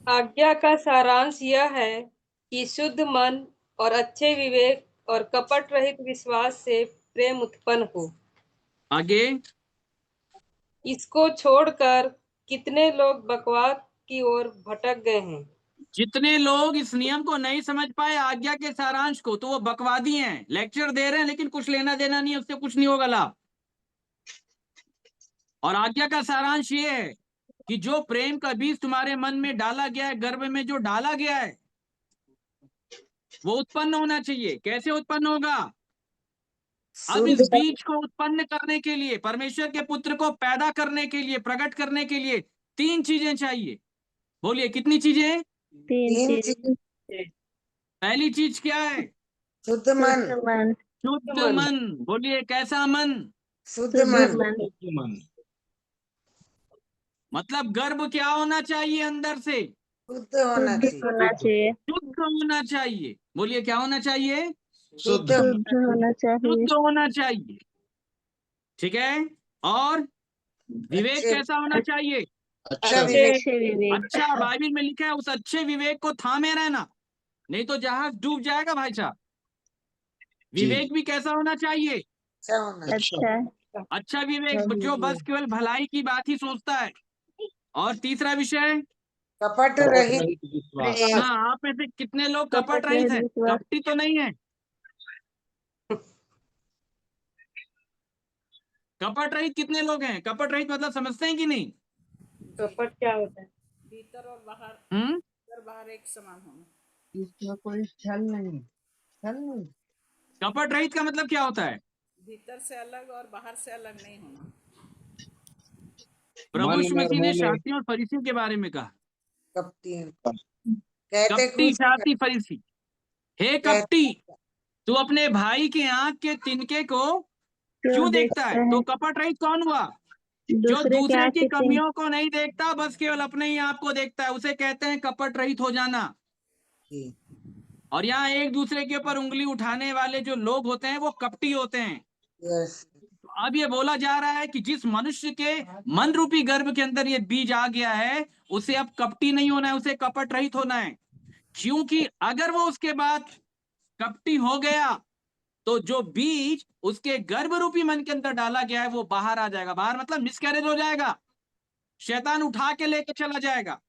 आज्ञा का सारांश यह है कि शुद्ध मन और अच्छे विवेक और कपट रहित विश्वास से प्रेम उत्पन्न हो। आगे। इसको छोड़कर कितने लोग बकवाद की ओर भटक गए हैं। जितने लोग इस नियम को नहीं समझ पाए, आज्ञा के सारांश को, तो वो बकवादी हैं, लेक्चर दे रहे हैं लेकिन कुछ लेना देना नहीं है, उससे कुछ नहीं होगा लाभ। और आज्ञा का सारांश ये है कि जो प्रेम का बीज तुम्हारे मन में डाला गया है, गर्भ में जो डाला गया है, वो उत्पन्न होना चाहिए। कैसे उत्पन्न होगा? अब इस बीज को उत्पन्न करने के लिए, परमेश्वर के पुत्र को पैदा करने के लिए, प्रकट करने के लिए 3 चीजें चाहिए। बोलिए कितनी चीजें? 3 चीज। पहली चीज क्या है? शुद्ध मन। शुद्ध मन। शुद्ध मन। बोलिए कैसा मन? शुद्ध मन। मन। मतलब गर्भ क्या होना चाहिए? अंदर से शुद्ध होना शुद्ध चाहिए। होना चाहिए। शुद्ध होना चाहिए। बोलिए क्या होना चाहिए? शुद्ध। शुद्ध होना चाहिए। शुद्ध होना चाहिए। ठीक है। और विवेक अच्छे कैसा होना चाहिए? अच्छा अच्छे विवेक। अच्छा, बाइबल में लिखा है उस अच्छे विवेक को थामे रहना, नहीं तो जहाज डूब जाएगा भाई साहब। विवेक भी कैसा होना चाहिए? अच्छा होना चाहिए। अच्छा। अच्छा विवेक जो बस केवल भलाई की बात ही सोचता है। और तीसरा विषय, कपट रहित विश्वास। हाँ, आप में से कितने लोग कपट कपट रहित हैं? विश्वास। कपटी तो नहीं है? कपट रहित कितने लोग हैं? कपट रहित मतलब समझते हैं कि नहीं? कपट क्या होता है? भीतर और बाहर, हम्म भीतर बाहर एक समान होना। इसमें कोई छल नहीं, छल नहीं। कपट रहित का मतलब क्या होता है? भीतर से अलग और बाहर से अलग नहीं होना। प्रभु मन यीशु में और मसीह ने मुंह में शास्त्रियों और फरीसियों के बारे में कहा, कपटी कहते कपटी कुछ शास्त्री फरीसी, हे कपटी, तू अपने भाई के आंख के तिनके को क्यों देखता है? तो कपट रहित कौन हुआ? जो दूसरे की कमियों को नहीं देखता, बस केवल अपने ही आप को देखता है, उसे कहते हैं कपट रहित हो जाना। और यहाँ एक दूसरे के ऊपर उंगली उठाने वाले जो लोग होते हैं वो कपटी होते हैं। यस। अब ये बोला जा रहा है कि जिस मनुष्य के मन रूपी गर्भ के अंदर ये बीज आ गया है, उसे अब कपटी नहीं होना है, उसे कपट रहित होना है। क्योंकि अगर वो उसके बाद कपटी हो गया तो जो बीज उसके गर्भ रूपी मन के अंदर डाला गया है वो बाहर आ जाएगा। बाहर मतलब मिसकैरेज हो जाएगा, शैतान उठा के लेके चला जाएगा,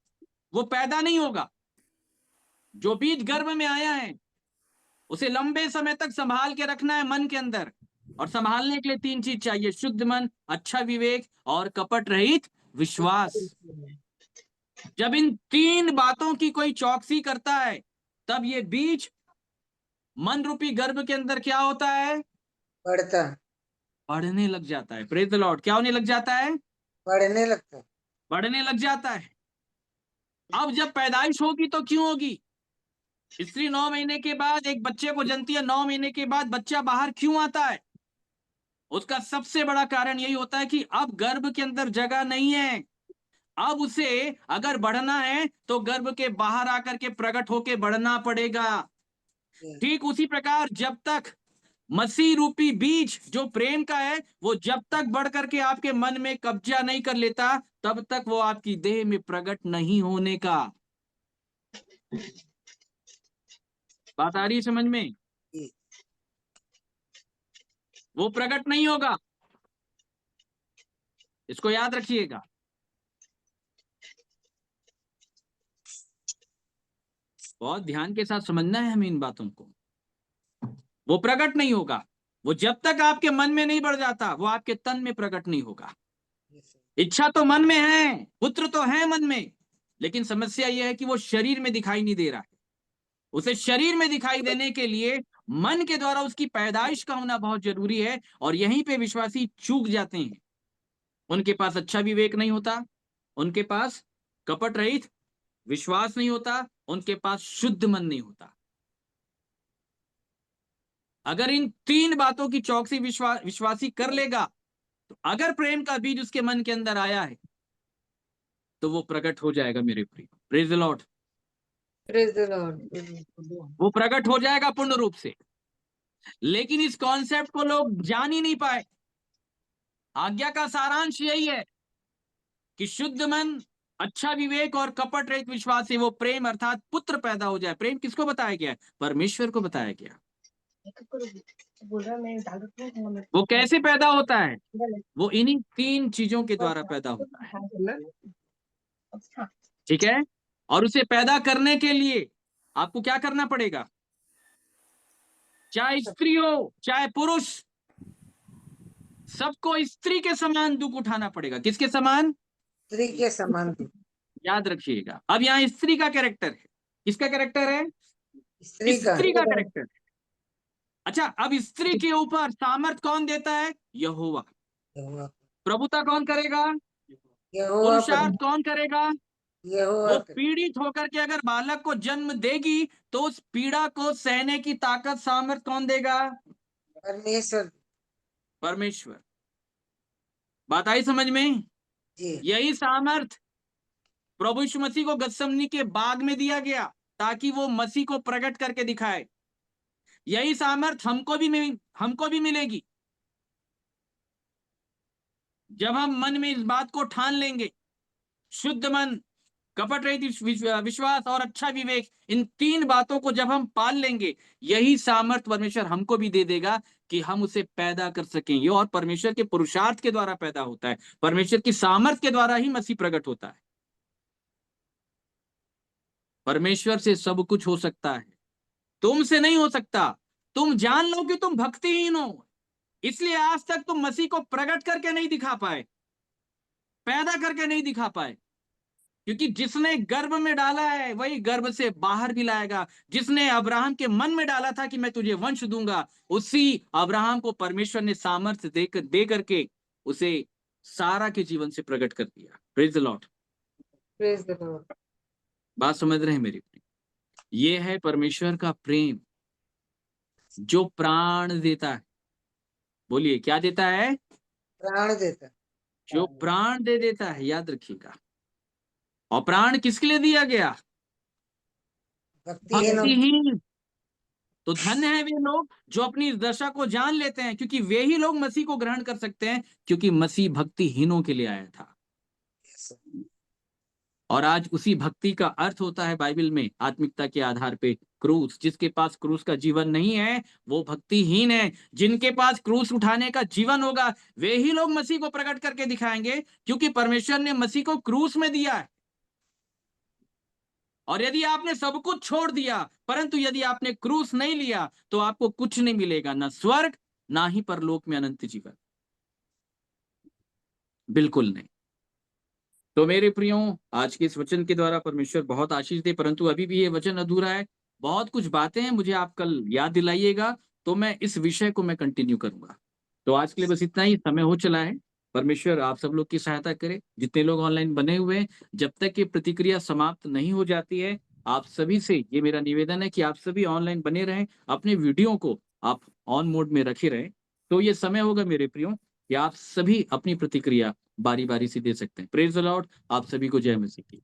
वो पैदा नहीं होगा। जो बीज गर्भ में आया है उसे लंबे समय तक संभाल के रखना है मन के अंदर, और संभालने के लिए 3 चीज चाहिए, शुद्ध मन, अच्छा विवेक और कपट रहित विश्वास। जब इन 3 बातों की कोई चौकसी करता है, तब ये बीज मन रूपी गर्भ के अंदर क्या होता है? पढ़ता, बढ़ने लग जाता है। Praise the Lord. क्या होने लग जाता है? पढ़ने लगता। बढ़ने लग जाता है। अब जब पैदाइश होगी तो क्यों होगी? स्त्री 9 महीने के बाद एक बच्चे को जन्मती है, 9 महीने के बाद बच्चा बाहर क्यों आता है? उसका सबसे बड़ा कारण यही होता है कि अब गर्भ के अंदर जगह नहीं है। अब उसे अगर बढ़ना है तो गर्भ के बाहर आकर के प्रकट होके बढ़ना पड़ेगा। ठीक उसी प्रकार जब तक मसीह रूपी बीज जो प्रेम का है, वो जब तक बढ़ करके आपके मन में कब्जा नहीं कर लेता, तब तक वो आपकी देह में प्रकट नहीं होने का। बात आ रही है समझ में? वो प्रकट नहीं होगा, इसको याद रखिएगा। बहुत ध्यान के साथ समझना है हमें इन बातों को। वो प्रकट नहीं होगा, वो जब तक आपके मन में नहीं बढ़ जाता, वो आपके तन में प्रकट नहीं होगा। इच्छा तो मन में है, पुत्र तो है मन में, लेकिन समस्या यह है कि वो शरीर में दिखाई नहीं दे रहा है। उसे शरीर में दिखाई देने के लिए मन के द्वारा उसकी पैदाइश का होना बहुत जरूरी है, और यहीं पे विश्वासी चूक जाते हैं। उनके पास अच्छा विवेक नहीं होता, उनके पास कपट रहित विश्वास नहीं होता, उनके पास शुद्ध मन नहीं होता। अगर इन 3 बातों की चौकसी विश्वासी कर लेगा, तो अगर प्रेम का बीज उसके मन के अंदर आया है तो वो प्रकट हो जाएगा मेरे प्रिय। Praise the lord. Praise the Lord. वो प्रकट हो जाएगा पूर्ण रूप से। लेकिन इस कॉन्सेप्ट को लोग जान ही नहीं पाए। आज्ञा का सारांश यही है कि शुद्ध मन, अच्छा विवेक और कपट रहित विश्वास से वो प्रेम अर्थात पुत्र पैदा हो जाए। प्रेम किसको बताया गया? परमेश्वर को बताया गया। वो कैसे पैदा होता है? वो इन्हीं 3 चीजों के द्वारा पैदा होता है। ठीक है। और उसे पैदा करने के लिए आपको क्या करना पड़ेगा? चाहे स्त्री हो चाहे पुरुष, सबको स्त्री के समान दुख उठाना पड़ेगा। किसके समान? स्त्री के समान दुख। याद रखिएगा। अब यहाँ स्त्री का कैरेक्टर है। किसका कैरेक्टर है? स्त्री का स्त्री का कैरेक्टर है। अच्छा, अब स्त्री के ऊपर सामर्थ कौन देता है? यहोवा। प्रभुता कौन करेगा? यहोवा पुरुषार्थ कौन करेगा? यहोवा वो पीड़ित होकर के अगर बालक को जन्म देगी तो उस पीड़ा को सहने की ताकत सामर्थ कौन देगा? परमेश्वर। परमेश्वर। बात आई समझ में? जी। यही सामर्थ प्रभु यीशु मसीह को गत्समनी के बाग में दिया गया ताकि वो मसीह को प्रकट करके दिखाए। यही सामर्थ हमको भी मिलेगी जब हम मन में इस बात को ठान लेंगे। शुद्ध मन, कपट रहित विश्वास और अच्छा विवेक, इन 3 बातों को जब हम पाल लेंगे, यही सामर्थ परमेश्वर हमको भी दे देगा कि हम उसे पैदा कर सकेंगे। और परमेश्वर के पुरुषार्थ के द्वारा पैदा होता है, परमेश्वर की सामर्थ के द्वारा ही मसीह प्रकट होता है। परमेश्वर से सब कुछ हो सकता है, तुमसे नहीं हो सकता। तुम जान लो कि तुम भक्तिहीन हो, इसलिए आज तक तुम मसीह को प्रकट करके नहीं दिखा पाए, पैदा करके नहीं दिखा पाए। क्योंकि जिसने गर्भ में डाला है वही गर्भ से बाहर भी लाएगा। जिसने अब्राहम के मन में डाला था कि मैं तुझे वंश दूंगा, उसी अब्राहम को परमेश्वर ने सामर्थ्य दे करके उसे सारा के जीवन से प्रकट कर दिया। Praise the lord. Praise the Lord. बात समझ रहे हैं मेरी? ये है परमेश्वर का प्रेम जो प्राण देता है। बोलिए, क्या देता है? प्राण देता। जो प्राण दे देता है, याद रखिएगा। और प्राण किसके लिए दिया गया? भक्तिहीन। तो धन्य है वे लोग जो अपनी दशा को जान लेते हैं, क्योंकि वे ही लोग मसीह को ग्रहण कर सकते हैं, क्योंकि मसीह भक्तिहीनों के लिए आया था। और आज उसी भक्ति का अर्थ होता है बाइबल में आत्मिकता के आधार पे क्रूस। जिसके पास क्रूस का जीवन नहीं है वो भक्तिहीन है। जिनके पास क्रूस उठाने का जीवन होगा वे ही लोग मसीह को प्रकट करके दिखाएंगे, क्योंकि परमेश्वर ने मसीह को क्रूस में दिया है। और यदि आपने सब कुछ छोड़ दिया, परंतु यदि आपने क्रूस नहीं लिया, तो आपको कुछ नहीं मिलेगा, ना स्वर्ग ना ही परलोक में अनंत जीवन, बिल्कुल नहीं। तो मेरे प्रियो, आज के इस वचन के द्वारा परमेश्वर बहुत आशीष दे, परंतु अभी भी ये वचन अधूरा है। बहुत कुछ बातें हैं, मुझे आप कल याद दिलाइएगा तो मैं इस विषय को मैं कंटिन्यू करूंगा। तो आज के लिए बस इतना ही, समय हो चला है। परमेश्वर आप सब लोग की सहायता करे। जितने लोग ऑनलाइन बने हुए हैं, जब तक ये प्रतिक्रिया समाप्त नहीं हो जाती है, आप सभी से ये मेरा निवेदन है कि आप सभी ऑनलाइन बने रहें, अपने वीडियो को आप ऑन मोड में रखे रहें। तो ये समय होगा मेरे प्रियो कि आप सभी अपनी प्रतिक्रिया बारी बारी से दे सकते हैं। Praise the Lord. आप सभी को जय मसीह की।